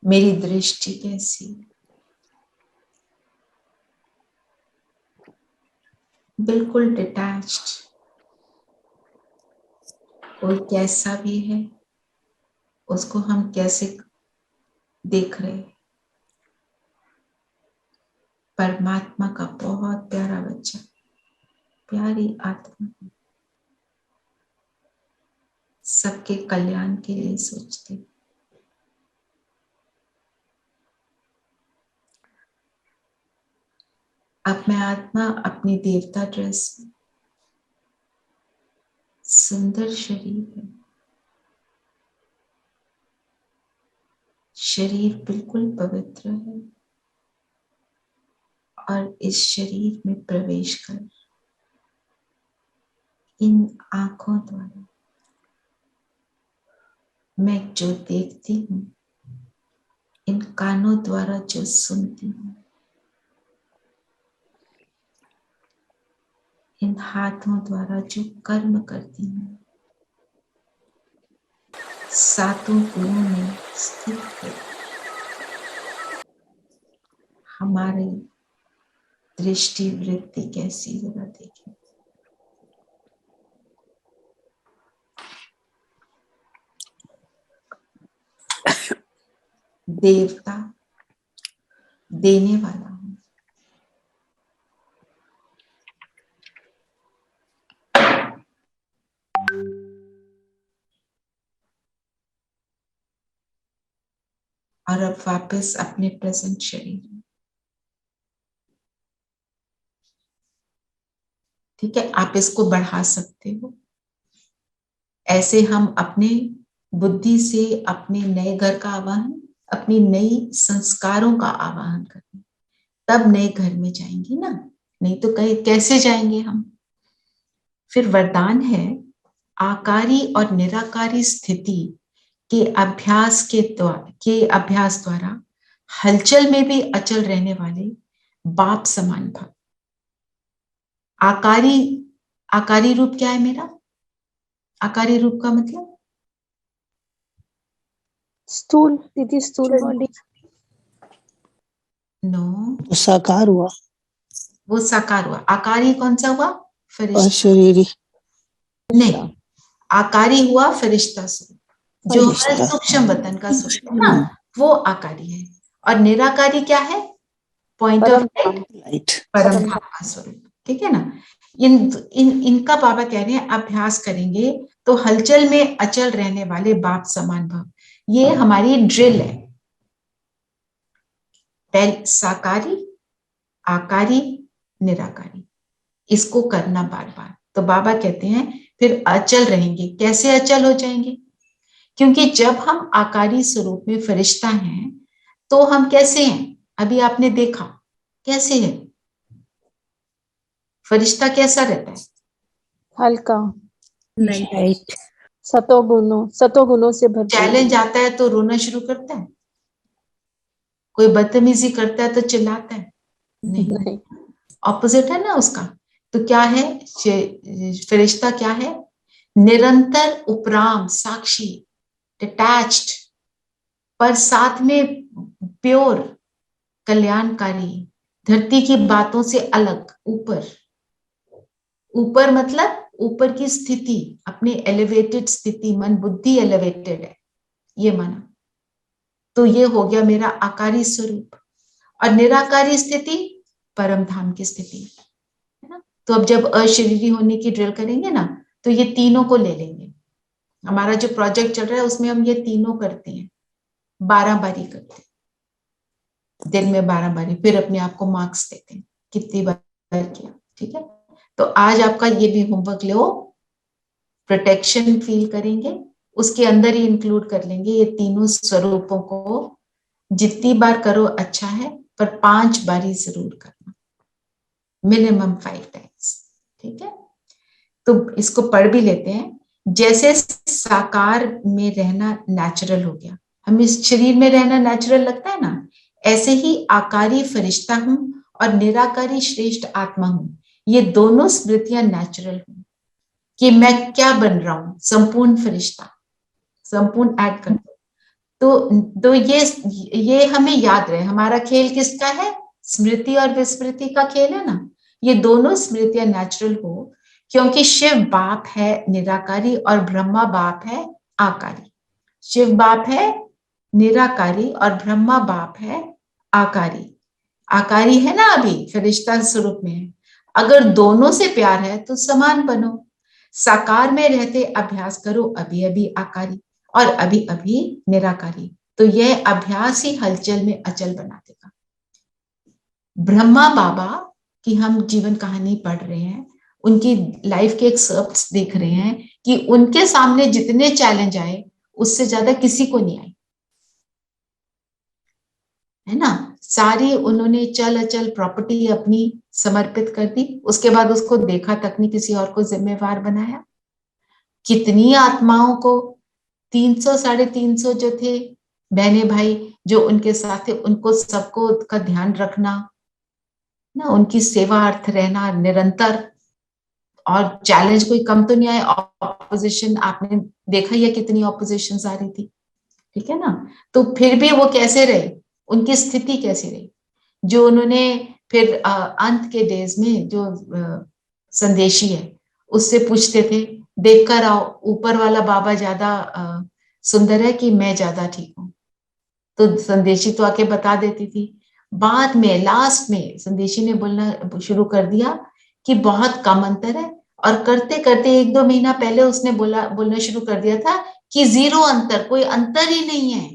मेरी दृष्टि कैसी, बिल्कुल डिटैच्ड, कोई कैसा भी है उसको हम कैसे देख रहे हैं? परमात्मा का बहुत प्यारा बच्चा, प्यारी आत्मा, सबके कल्याण के लिए सोचते। अब मैं आत्मा अपनी देवता ड्रेस में, सुंदर शरीर है, शरीर बिल्कुल पवित्र है, और इस शरीर में प्रवेश कर इन आंखों द्वारा मैं जो देखती हूँ, इन कानों द्वारा जो सुनती हूँ, इन हाथों द्वारा जो कर्म करती हूँ, सातों गुणों में स्थित है हमारी दृष्टि वृत्ति कैसी जरा देखें। देवता देने वाला हूं, और अब वापस अपने प्रेजेंट शरीर में। ठीक है, आप इसको बढ़ा सकते हो। ऐसे हम अपने बुद्धि से अपने नए घर का आवाहन, अपनी नई संस्कारों का आवाहन करें, तब नए घर में जाएंगे ना, नहीं तो कैसे जाएंगे हम। फिर वरदान है, आकारी और निराकारी स्थिति के अभ्यास द्वारा हलचल में भी अचल रहने वाले बाप समान भव। आकारी रूप क्या है मेरा? आकारी रूप का मतलब स्थूल दीदी, स्थूल बॉडी। नो, तो साकार हुआ, वो साकार हुआ। आकारी कौन सा हुआ? फरिश्ता। अशरीरी, नहीं, आकारी हुआ फरिश्ता स्वरूप, जो हमारे फरिश्ता। सूक्ष्म वतन का स्वरूप है ना, वो आकारी है। और निराकारी क्या है? पॉइंट ऑफ लाइट, परम धाम का स्वरूप। ठीक है ना। इनका बाबा कह रहे हैं अभ्यास करेंगे तो हलचल में अचल रहने वाले बाप समान भव। ये हमारी ड्रिल है। पहले साकारी, आकारी, निराकारी, इसको करना बार बार। तो बाबा कहते हैं फिर अचल रहेंगे। कैसे अचल हो जाएंगे? क्योंकि जब हम आकारी स्वरूप में फरिश्ता हैं तो हम कैसे हैं? अभी आपने देखा कैसे है फरिश्ता, कैसा रहता है? हल्का, लाइट, सतोगुणों से भरपूर। चैलेंज आता है तो रोना शुरू करता है, कोई बदतमीजी करता है तो चिल्लाता है? नहीं, ऑपोजिट है ना उसका। तो क्या है फरिश्ता? क्या है? निरंतर उपराम, साक्षी, डिटैच्ड, पर साथ में प्योर, कल्याणकारी, धरती की बातों से अलग, ऊपर। ऊपर मतलब ऊपर की स्थिति, अपनी एलिवेटेड स्थिति, मन बुद्धि एलिवेटेड है, ये माना। तो ये हो गया मेरा आकारी स्वरूप। और निराकारी स्थिति परम धाम की स्थिति है ना। तो अब जब अशरीरी होने की ड्रिल करेंगे ना, तो ये तीनों को ले लेंगे। हमारा जो प्रोजेक्ट चल रहा है उसमें हम ये तीनों करते हैं, 12 बारी करते हैं, दिन में 12 बारी। फिर अपने आप को मार्क्स देते हैं कितनी बार किया। ठीक है, तो आज आपका ये भी होमवर्क लो। प्रोटेक्शन फील करेंगे, उसके अंदर ही इंक्लूड कर लेंगे ये तीनों स्वरूपों को। जितनी बार करो अच्छा है, पर 5 बारी जरूर करना, मिनिमम 5 टाइम्स। ठीक है, तो इसको पढ़ भी लेते हैं। जैसे साकार में रहना नेचुरल हो गया, हम इस शरीर में रहना नेचुरल लगता है ना, ऐसे ही आकारी फरिश्ता हूं और निराकारी श्रेष्ठ आत्मा हूं, ये दोनों स्मृतियां नेचुरल हूं कि मैं क्या बन रहा हूं, संपूर्ण फरिश्ता, संपूर्ण ऐड कर दो। तो ये हमें याद रहे, हमारा खेल किसका है? स्मृति और विस्मृति का खेल है ना। ये दोनों स्मृतियां नेचुरल हो, क्योंकि शिव बाप है निराकारी और ब्रह्मा बाप है आकारी। शिव बाप है निराकारी और ब्रह्मा बाप है आकारी। आकारी है ना, अभी फरिश्ता स्वरूप में है। अगर दोनों से प्यार है तो समान बनो। साकार में रहते अभ्यास करो, अभी अभी आकारी और अभी अभी निराकारी। तो यह अभ्यास ही हलचल में अचल बना देगा। ब्रह्मा बाबा की हम जीवन कहानी पढ़ रहे हैं, उनकी लाइफ के एक्सर्प्ट्स देख रहे हैं कि उनके सामने जितने चैलेंज आए उससे ज्यादा किसी को नहीं आए, है ना। सारी उन्होंने चल अचल प्रॉपर्टी अपनी समर्पित कर दी, उसके बाद उसको देखा तक नहीं, किसी और को जिम्मेवार बनाया। कितनी आत्माओं को 300 350 जो थे बहने भाई जो उनके साथ थे उनको सबको का ध्यान रखना ना, उनकी सेवा अर्थ रहना निरंतर, और चैलेंज कोई कम तो नहीं आए। ऑपोजिशन आपने देखा ही है कितनी ऑपोजिशन आ रही थी, ठीक है ना। तो फिर भी वो कैसे रहे, उनकी स्थिति कैसी रही, जो उन्होंने फिर अंत के डेज में जो संदेशी है उससे पूछते थे, देखकर आओ ऊपर वाला बाबा ज्यादा सुंदर है कि मैं ज्यादा ठीक हूं। तो संदेशी तो आके बता देती थी। बाद में लास्ट में संदेशी ने बोलना शुरू कर दिया कि बहुत कम अंतर है, और करते करते 1-2 महीना पहले उसने बोलना शुरू कर दिया था कि 0 अंतर, कोई अंतर ही नहीं है।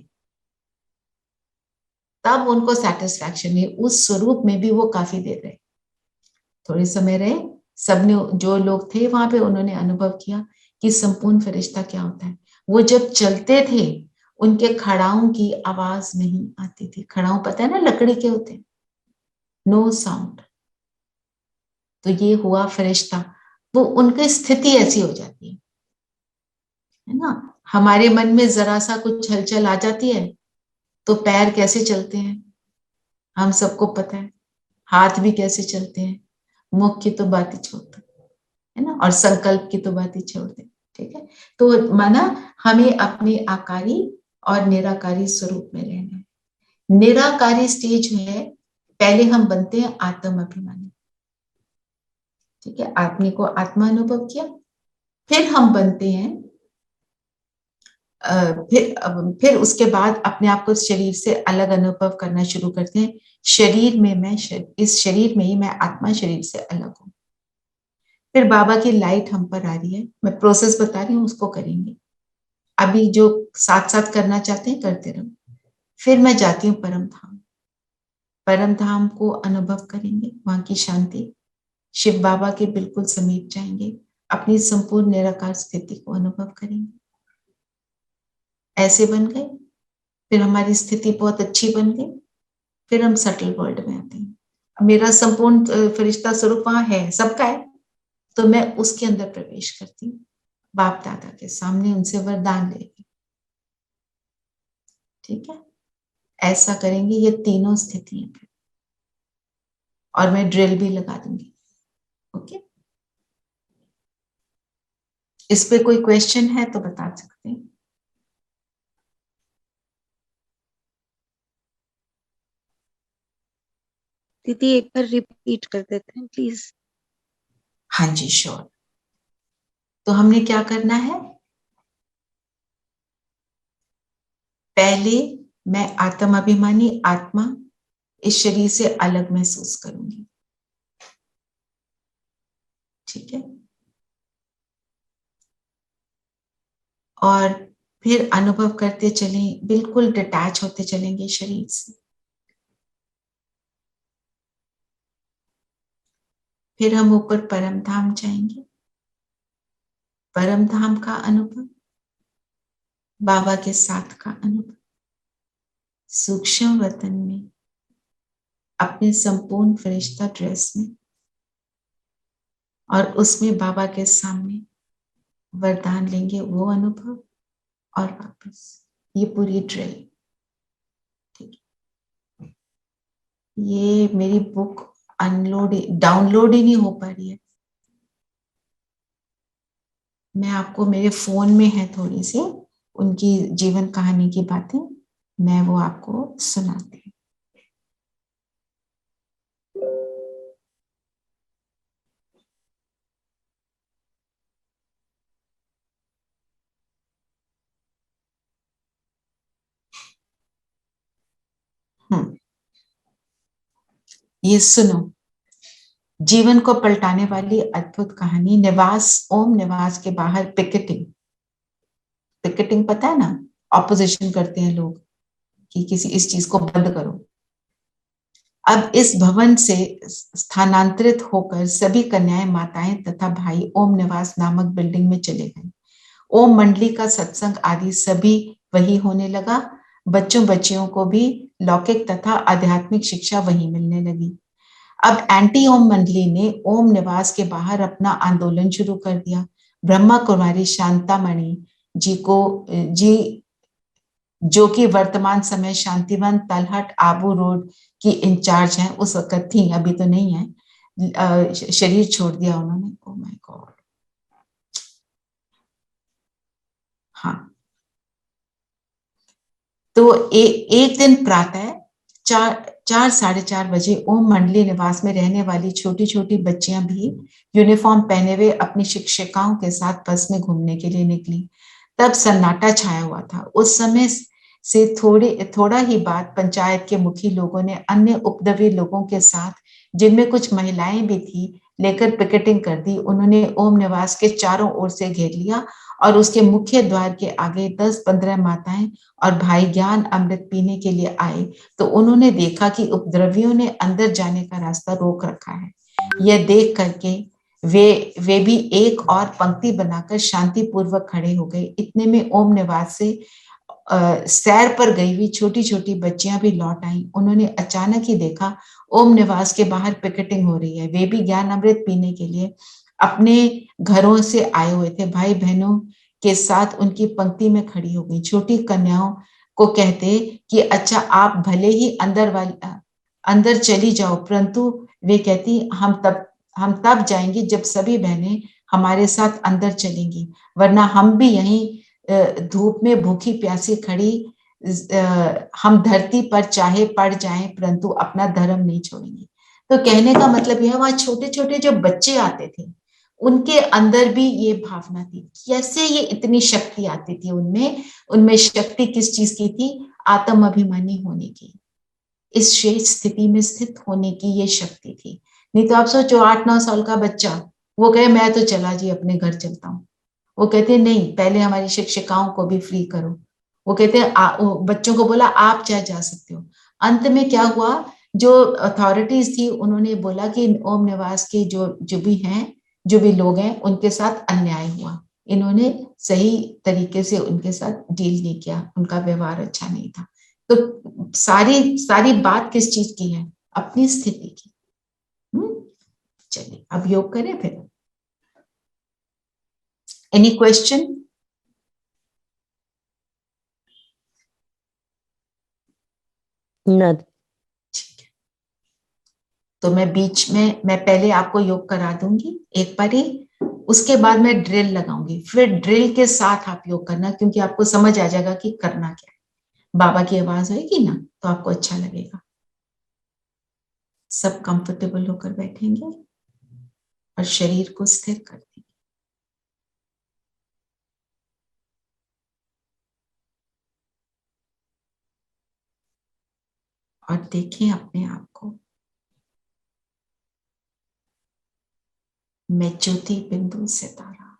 तब उनको सेटिस्फैक्शन है, उस स्वरूप में भी वो काफी देर रहे, थोड़े समय रहे। सबने जो लोग थे वहां पे उन्होंने अनुभव किया कि संपूर्ण फरिश्ता क्या होता है। वो जब चलते थे उनके खड़ाओं की आवाज नहीं आती थी। खड़ाओं पता है ना, लकड़ी के होते हैं, नो साउंड। तो ये हुआ फरिश्ता, वो उनकी स्थिति ऐसी हो जाती है ना। हमारे मन में जरा सा कुछ हलचल आ जाती है तो पैर कैसे चलते हैं हम सबको पता है, हाथ भी कैसे चलते हैं, मुख की तो बात ही छोड़ दो, है ना, और संकल्प की तो बात ही छोड़ दे, ठीक है। तो माना हमें अपने आकारी और निराकारी स्वरूप में रहना है। निराकारी स्टेज है, पहले हम बनते हैं आत्म अभिमानी, ठीक है, आत्मा को आत्मा अनुभव किया, फिर हम बनते हैं फिर उसके बाद अपने आप को शरीर से अलग अनुभव करना शुरू करते हैं। शरीर में मैं इस शरीर में ही मैं आत्मा शरीर से अलग हूं। फिर बाबा की लाइट हम पर आ रही है, मैं प्रोसेस बता रही हूँ, उसको करेंगे अभी, जो साथ साथ करना चाहते हैं करते रहो। फिर मैं जाती हूँ परम धाम, परम धाम को अनुभव करेंगे, वहां की शांति, शिव बाबा के बिल्कुल समीप जाएंगे, अपनी संपूर्ण निराकार स्थिति को अनुभव करेंगे। ऐसे बन गए, फिर हमारी स्थिति बहुत अच्छी बन गई, फिर हम सटल वर्ल्ड में आते हैं। मेरा संपूर्ण फरिश्ता स्वरूप वहां है, सबका है, तो मैं उसके अंदर प्रवेश करती हूँ, बाप दादा के सामने उनसे वरदान लेगी, ठीक है। ऐसा करेंगे, ये तीनों स्थितियां फिर, और मैं ड्रिल भी लगा दूंगी, ओके। इस पे कोई क्वेश्चन है तो बता सकते हैं। दीदी एक बार रिपीट कर देते हैं प्लीज। हाँ जी श्योर। तो हमने क्या करना है, पहले मैं आत्म अभिमानी आत्मा इस शरीर से अलग महसूस करूंगी, ठीक है, और फिर अनुभव करते चलें, बिल्कुल डिटैच होते चलेंगे शरीर से। फिर हम ऊपर परम धाम जाएंगे, परम धाम का अनुभव, बाबा के साथ का अनुभव, सूक्ष्म वतन में अपने संपूर्ण फरिश्ता ड्रेस में, और उसमें बाबा के सामने वरदान लेंगे, वो अनुभव, और वापस ये पूरी ड्रिल, ठीक है। ये मेरी बुक डाउनलोड ही नहीं हो पा रही है, मैं आपको, मेरे फोन में है थोड़ी सी उनकी जीवन कहानी की बातें, मैं वो आपको सुनाती हूँ। ये सुनो, जीवन को पलटाने वाली अद्भुत कहानी। निवास, ओम निवास के बाहर पिकेटिंग, पिकेटिंग पता है ना, ऑपोजिशन करते हैं लोग कि किसी इस चीज को बंद करो। अब इस भवन से स्थानांतरित होकर सभी कन्याएं, माताएं तथा भाई ओम निवास नामक बिल्डिंग में चले गए। ओम मंडली का सत्संग आदि सभी वही होने लगा। बच्चों बच्चियों को भी लौकिक तथा आध्यात्मिक शिक्षा वही मिलने लगी। अब एंटी ओम मंडली ने ओम निवास के बाहर अपना आंदोलन शुरू कर दिया। ब्रह्मा कुमारी शांतामणि जी जो कि वर्तमान समय शांतिवन तलहट आबू रोड की इंचार्ज हैं, उस वक्त थी, अभी तो नहीं है, शरीर छोड़ दिया उन्होंने। Oh my God. हाँ, तो एक दिन प्रातः 4-4:30 बजे ओम मंडली निवास में रहने वाली छोटी छोटी बच्चियां भी यूनिफॉर्म पहने हुए अपनी शिक्षिकाओं के साथ बस में घूमने के लिए निकली। तब सन्नाटा छाया हुआ था। उस समय से थोड़ा ही बाद पंचायत के मुखी लोगों ने अन्य उपद्रवी लोगों के साथ, जिनमें कुछ महिलाएं भी थी, लेकर पिकेटिंग कर दी। उन्होंने ओम निवास के चारों ओर से घेर लिया और उसके मुख्य द्वार के आगे 10-15 माताएं और भाई ज्ञान अमृत पीने के लिए आए तो उन्होंने देखा कि उपद्रवियों ने अंदर जाने का रास्ता रोक रखा है। यह देख करके वे भी एक और पंक्ति बनाकर शांतिपूर्वक खड़े हो गए। इतने में ओम निवास से सैर पर गई हुई छोटी छोटी बच्चियां भी लौट आई। उन्होंने अचानक ही देखा ओम निवास के बाहर पिकेटिंग हो रही है। वे भी ज्ञान अमृत पीने के लिए अपने घरों से आए हुए थे। भाई बहनों के साथ उनकी पंक्ति में खड़ी हो गई। छोटी कन्याओं को कहते कि अच्छा आप भले ही अंदर चली जाओ, परंतु वे कहती हम तब जाएंगी जब सभी बहनें हमारे साथ अंदर चलेंगी, वरना हम भी यहीं धूप में भूखी प्यासी खड़ी हम धरती पर चाहे पड़ जाएं परंतु अपना धर्म नहीं छोड़ेंगे। तो कहने का मतलब यह, वहां छोटे छोटे जो बच्चे आते थे उनके अंदर भी ये भावना थी। कैसे ये इतनी शक्ति आती थी उनमें? उनमें शक्ति किस चीज की थी? आत्म अभिमानी होने की, इस श्रेष्ठ स्थिति में स्थित होने की ये शक्ति थी। नहीं तो आप सोचो 8-9 साल का बच्चा वो कहे मैं तो चला जी अपने घर चलता हूँ। वो कहते नहीं, पहले हमारी शिक्षिकाओं को भी फ्री करो। वो कहते बच्चों को बोला आप चाहे जा सकते हो। अंत में क्या हुआ, जो अथॉरिटीज थी उन्होंने बोला कि ओम निवास के जो भी लोग हैं उनके साथ अन्याय हुआ। इन्होंने सही तरीके से उनके साथ डील नहीं किया, उनका व्यवहार अच्छा नहीं था। तो सारी सारी बात किस चीज की है? अपनी स्थिति की। चलिए अब योग करें फिर। Any question? None. तो मैं बीच में पहले आपको योग करा दूंगी एक बारी, उसके बाद मैं ड्रिल लगाऊंगी, फिर ड्रिल के साथ आप योग करना, क्योंकि आपको समझ आ जाएगा कि करना क्या है। बाबा की आवाज होगी ना तो आपको अच्छा लगेगा। सब कंफर्टेबल होकर बैठेंगे और शरीर को स्थिर कर देंगे। और देखें अपने आप को, मैं ज्योति बिंदु सितारा।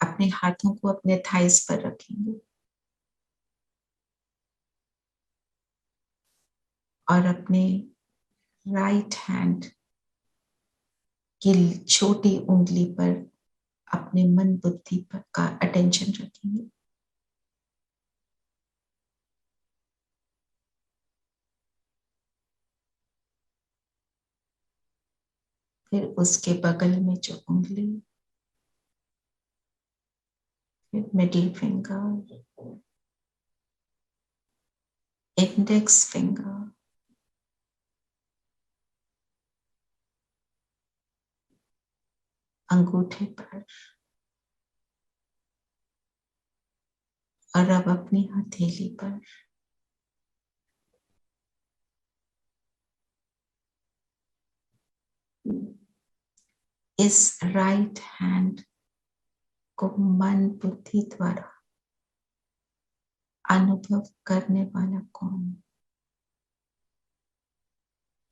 अपने हाथों को अपने थाइस पर रखेंगे और अपने राइट हैंड की छोटी उंगली पर अपने मन बुद्धि पर का अटेंशन रखेंगे। फिर उसके बगल में जो उंगली, फिर मिडिल फिंगर, इंडेक्स फिंगर, अंगूठे पर, और अब अपनी हथेली पर। इस राइट हैंड को मन बुद्धि द्वारा अनुभव करने वाला कौन?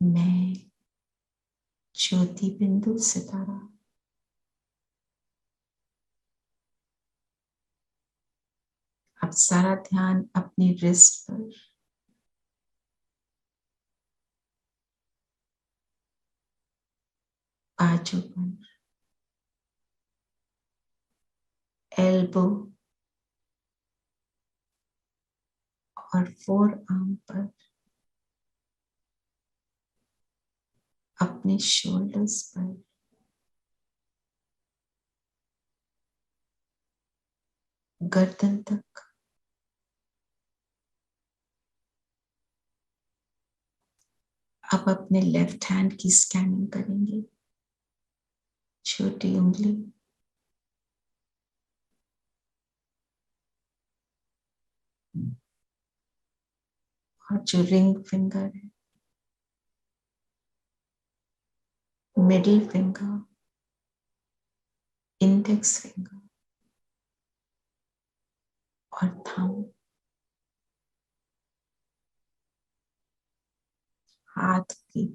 मैं, ज्योति बिंदु सितारा। अब सारा ध्यान अपनी रिस्ट पर, बाजू पर, एल्बो और फोर आर्म पर, अपने शोल्डर्स पर, गर्दन तक, अब अपने लेफ्ट हैंड की स्कैनिंग करेंगे। छोटी उंगली, और जो रिंग फिंगर है, मिडिल फिंगर, इंडेक्स फिंगर और थंब, हाथ की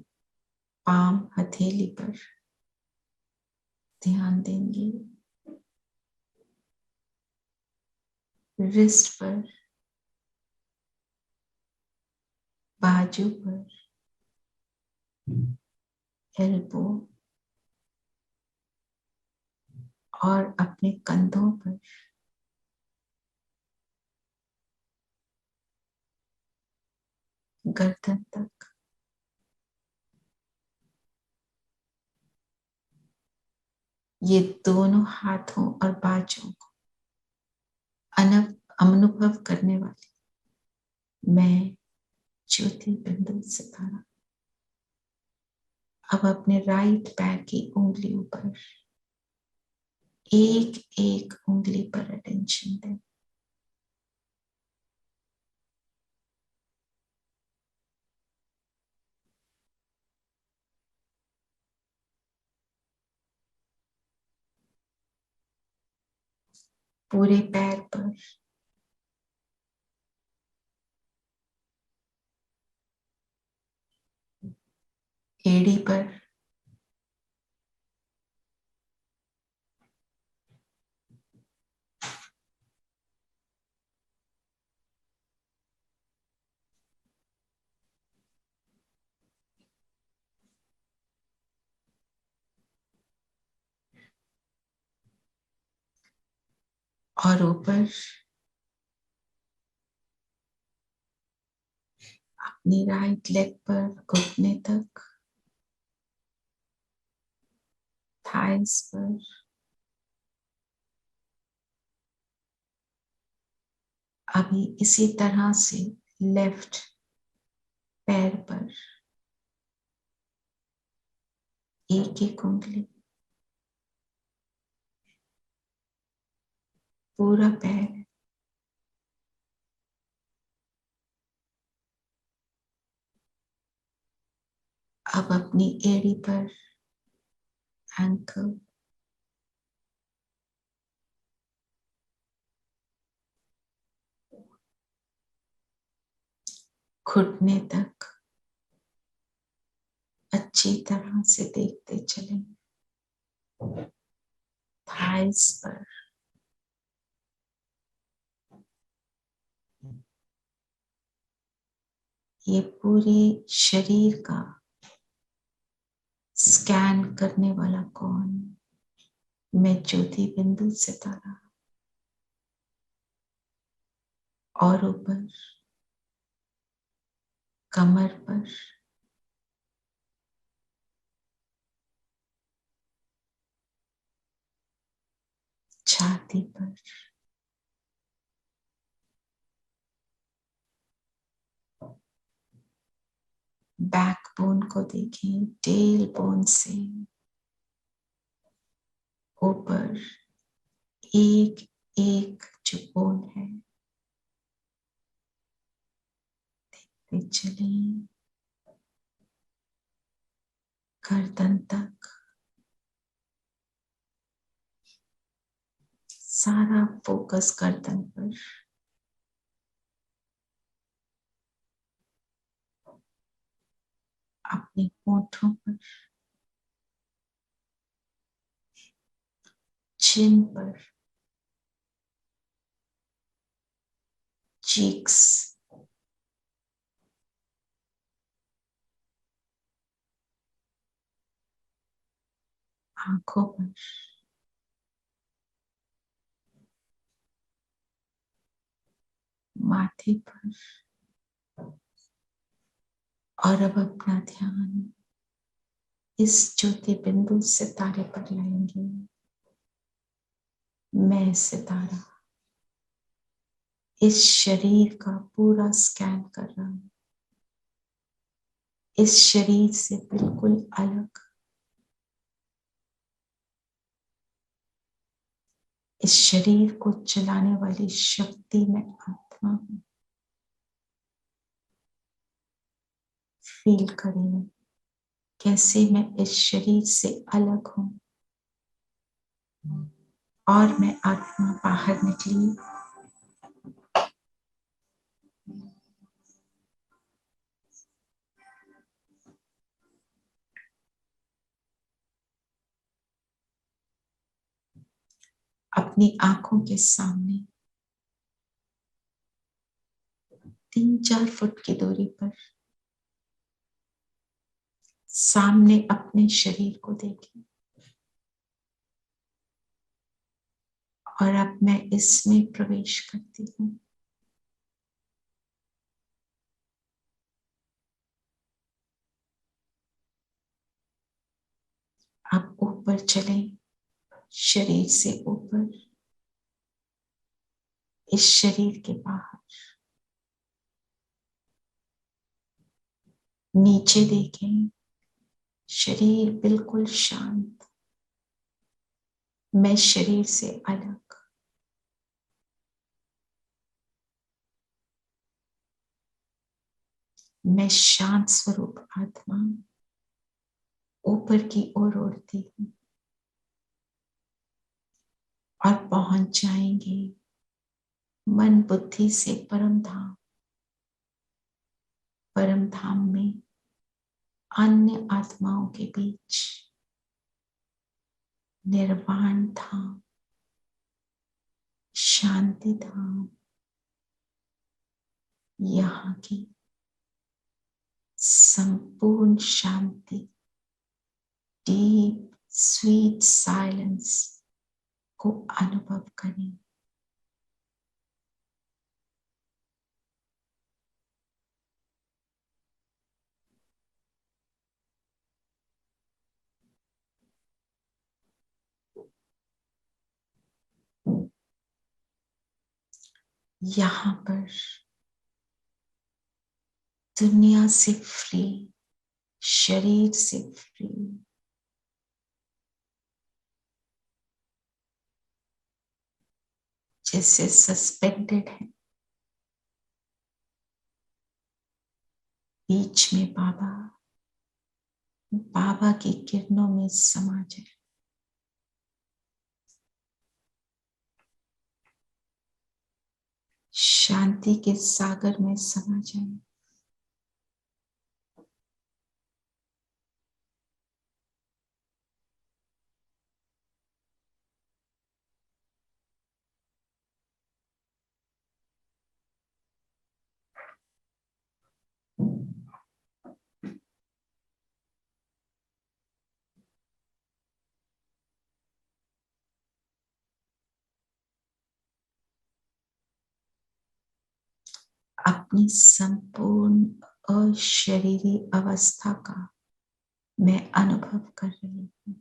पाम हथेली पर ध्यान देंगे। रिस्ट पर, बाजू पर, एल्बो और अपने कंधों पर, गर्दन तक। ये दोनों हाथों और बाजुओं को अनुभव करने वाली मैं ज्योति बिंदु सितारा अब अपने राइट पैर की उंगलियों पर, एक एक उंगली पर अटेंशन दें। पूरे पैर पर, एड़ी पर, और ऊपर अपनी राइट लेग पर, घुटने तक, थाइस पर, अभी इसी तरह से लेफ्ट पैर पर एक एक उंगली, पूरा पैर, अब अपनी एड़ी पर, एंकल, घुटने तक अच्छी तरह से देखते चलें। थाइस पर, ये पूरे शरीर का स्कैन करने वाला कौन? मैं ज्योति बिंदु सितारा। और ऊपर कमर पर, छाती पर, बैकबोन को देखें, टेल बोन से ऊपर एक एक जो बोन है देखते चलें, गर्दन तक सारा फोकस गर्दन पर। अपने होठों पर, चिन पर, चीक्स, आंखों पर, माथे पर। और अब अपना ध्यान इस ज्योति बिंदु सितारे पर लाएंगे। मैं सितारा इस शरीर का पूरा स्कैन कर रहा हूं, इस शरीर से बिल्कुल अलग, इस शरीर को चलाने वाली शक्ति में आत्मा हूं। फील करें कैसे मैं इस शरीर से अलग हूं और मैं आत्मा बाहर निकली। अपनी आंखों के सामने 3-4 फुट की दूरी पर सामने अपने शरीर को देखें और अब मैं इसमें प्रवेश करती हूँ। आप ऊपर चलें, शरीर से ऊपर, इस शरीर के बाहर नीचे देखें, शरीर बिल्कुल शांत, मैं शरीर से अलग। मैं शांत स्वरूप आत्मा ऊपर की ओर उड़ती हूँ और पहुंच जाएंगे मन बुद्धि से परम धाम। परम धाम में अन्य आत्माओं के बीच निर्वाण धाम, शांति धाम, यहाँ की संपूर्ण शांति, डीप स्वीट साइलेंस को अनुभव करें। यहाँ पर दुनिया से फ्री, शरीर से फ्री, जैसे सस्पेंडेड है, बीच में बाबा, बाबा की किरणों में समा जाए। शांति के सागर में समा जाए। अपनी संपूर्ण अशरीरी अवस्था का मैं अनुभव कर रही हूँ।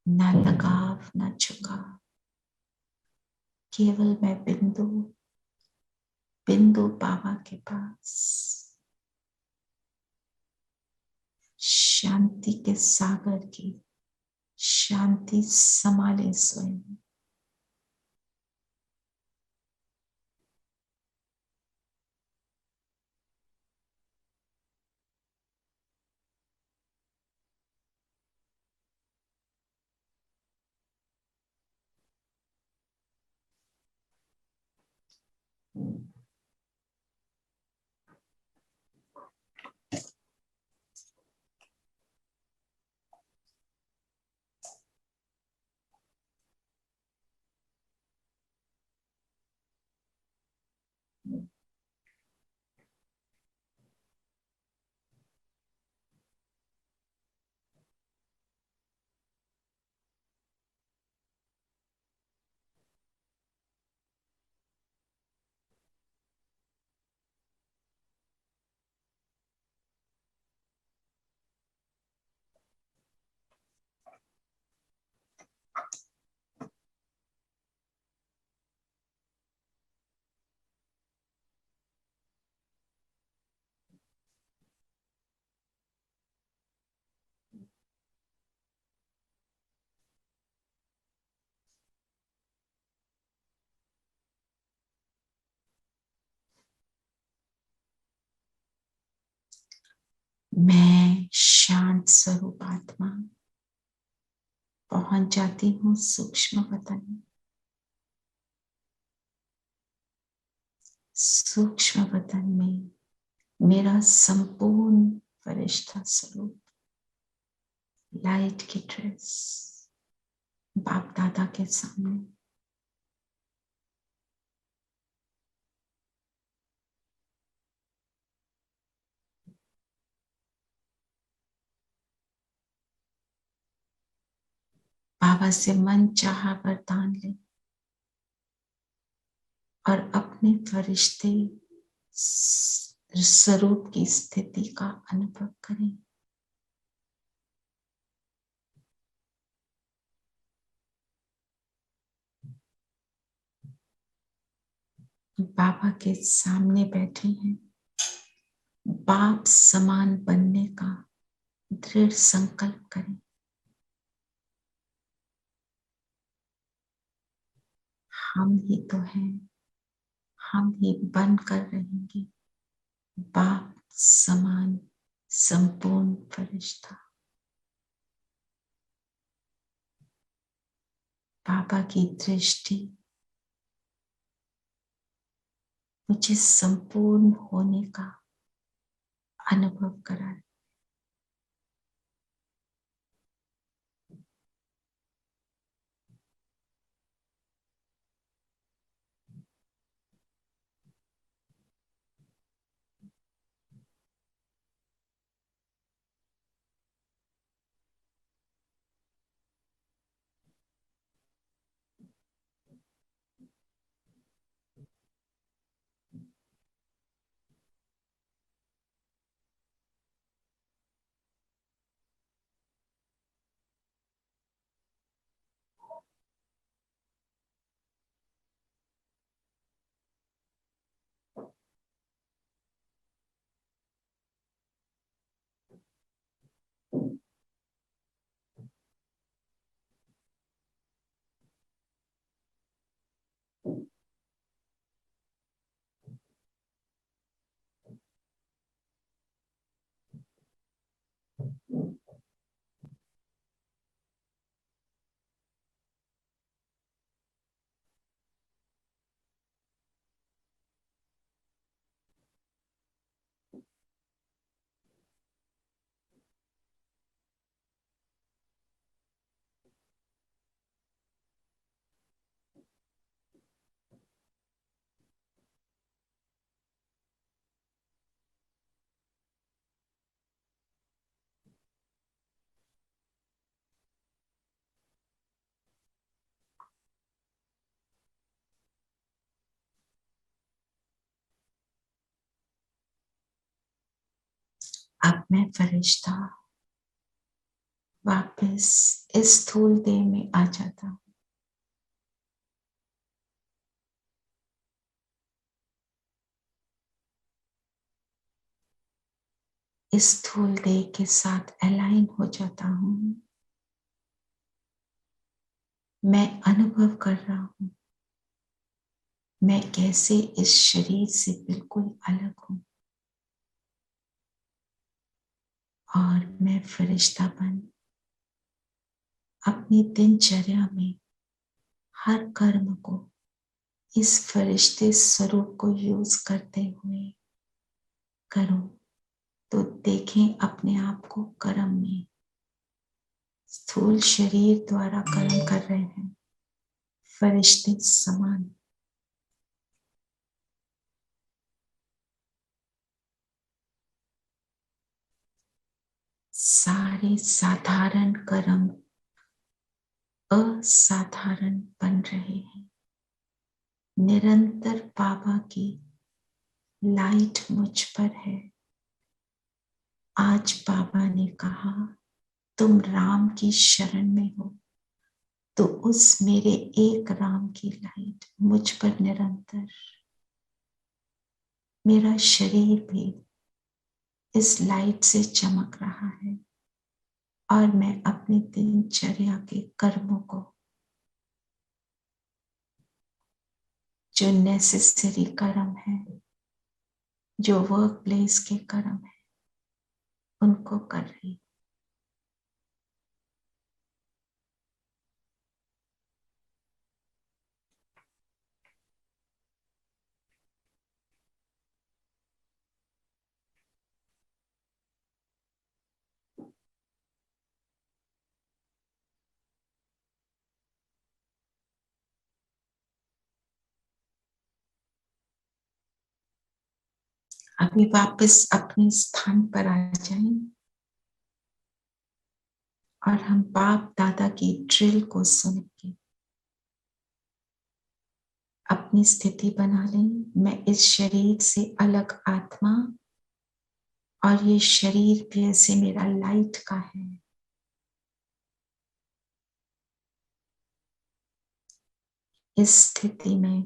न लगाव न झुकाव, केवल मैं बिंदु बिंदु बाबा के पास शांति के सागर की शांति संभाले स्वयं। मैं शांत स्वरूप आत्मा पहुंच जाती हूँ सूक्ष्म वतन में। सूक्ष्म वतन में मेरा संपूर्ण फरिश्ता स्वरूप लाइट की ड्रेस बाप दादा के सामने बाबा से मन चाहा वरदान ले और अपने फरिश्ते स्वरूप की स्थिति का अनुभव करें। बाबा के सामने बैठे हैं, बाप समान बनने का दृढ़ संकल्प करें। हम ही तो हैं, हम ही बन कर रहेंगे बाप समान संपूर्ण फरिश्ता। बाबा की दृष्टि मुझे संपूर्ण होने का अनुभव करा। अब मैं फरिश्ता वापस इस स्थूल देह में आ जाता हूँ। इस स्थूल देह के साथ अलाइन हो जाता हूँ। मैं अनुभव कर रहा हूँ मैं कैसे इस शरीर से बिल्कुल अलग हूँ और मैं फरिश्ता बन अपनी दिनचर्या में हर कर्म को इस फरिश्ते स्वरूप को यूज करते हुए करूं तो देखें अपने आप को कर्म में स्थूल शरीर द्वारा कर्म कर रहे हैं फरिश्ते समान। सारे साधारण कर्म असाधारण बन रहे हैं। निरंतर बाबा की लाइट मुझ पर है। आज बाबा ने कहा तुम राम की शरण में हो तो उस मेरे एक राम की लाइट मुझ पर निरंतर। मेरा शरीर भी इस लाइट से चमक रहा है और मैं अपनी दिनचर्या के कर्मों को जो नेसेसरी कर्म है जो वर्क प्लेस के कर्म है उनको कर रही। अभी वापस अपने स्थान पर आ जाएं और हम बाप दादा की ड्रिल को सुन के अपनी स्थिति बना लें। मैं इस शरीर से अलग आत्मा और ये शरीर भी ऐसे मेरा लाइट का है। इस स्थिति में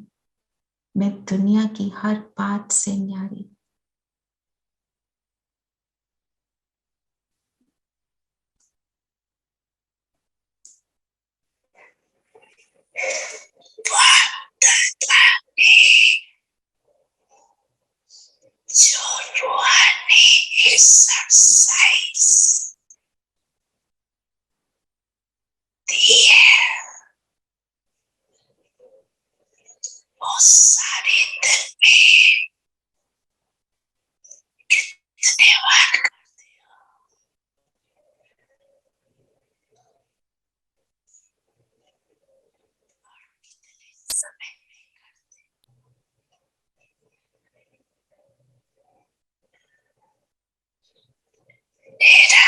मैं दुनिया की हर बात से न्यारी जो रूहानी एक्सरसाइज दी है वो सारे दिन में कितने बार करते हो? समय मेरा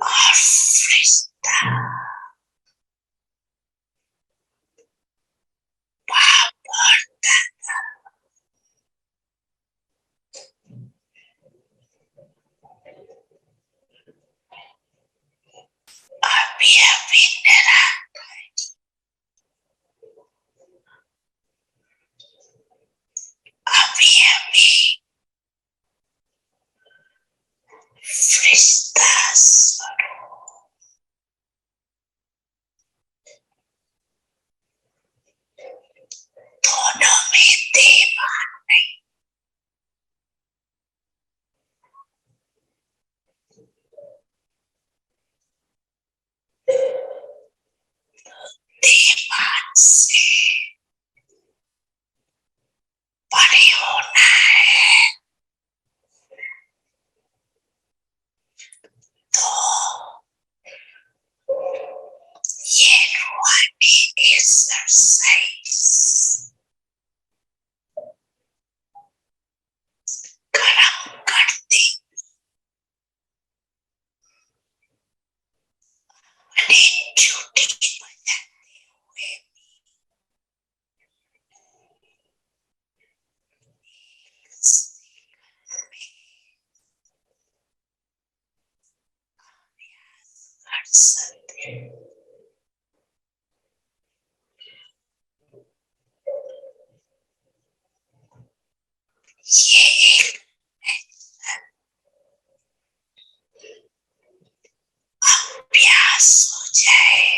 और फरिश्ता बाप और दादा अभी अभी निराकार अभी अभी फरिश्ता स्वरूप दोनों में देवान नहीं देवान से परे होना है तो ये रूहानी एक्सरसाइज कर्म करती अपनी ड्यूटी बजाते हुए कर सकते हैं। ये एक अभ्यास हो जाए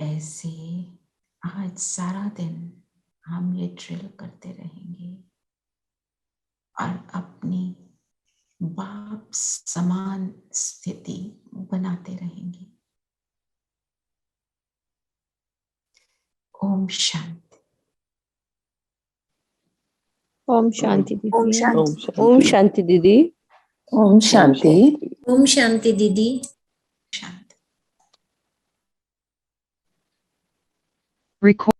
ऐसे आज सारा दिन हम ये ड्रिल करते रहेंगे और अपनी बाप समान स्थिति बनाते रहेंगे। ओम शांति। ओम शांति दीदी। ओम शांति दीदी। ओम शांति। ओम शांति दीदी। शांति। Record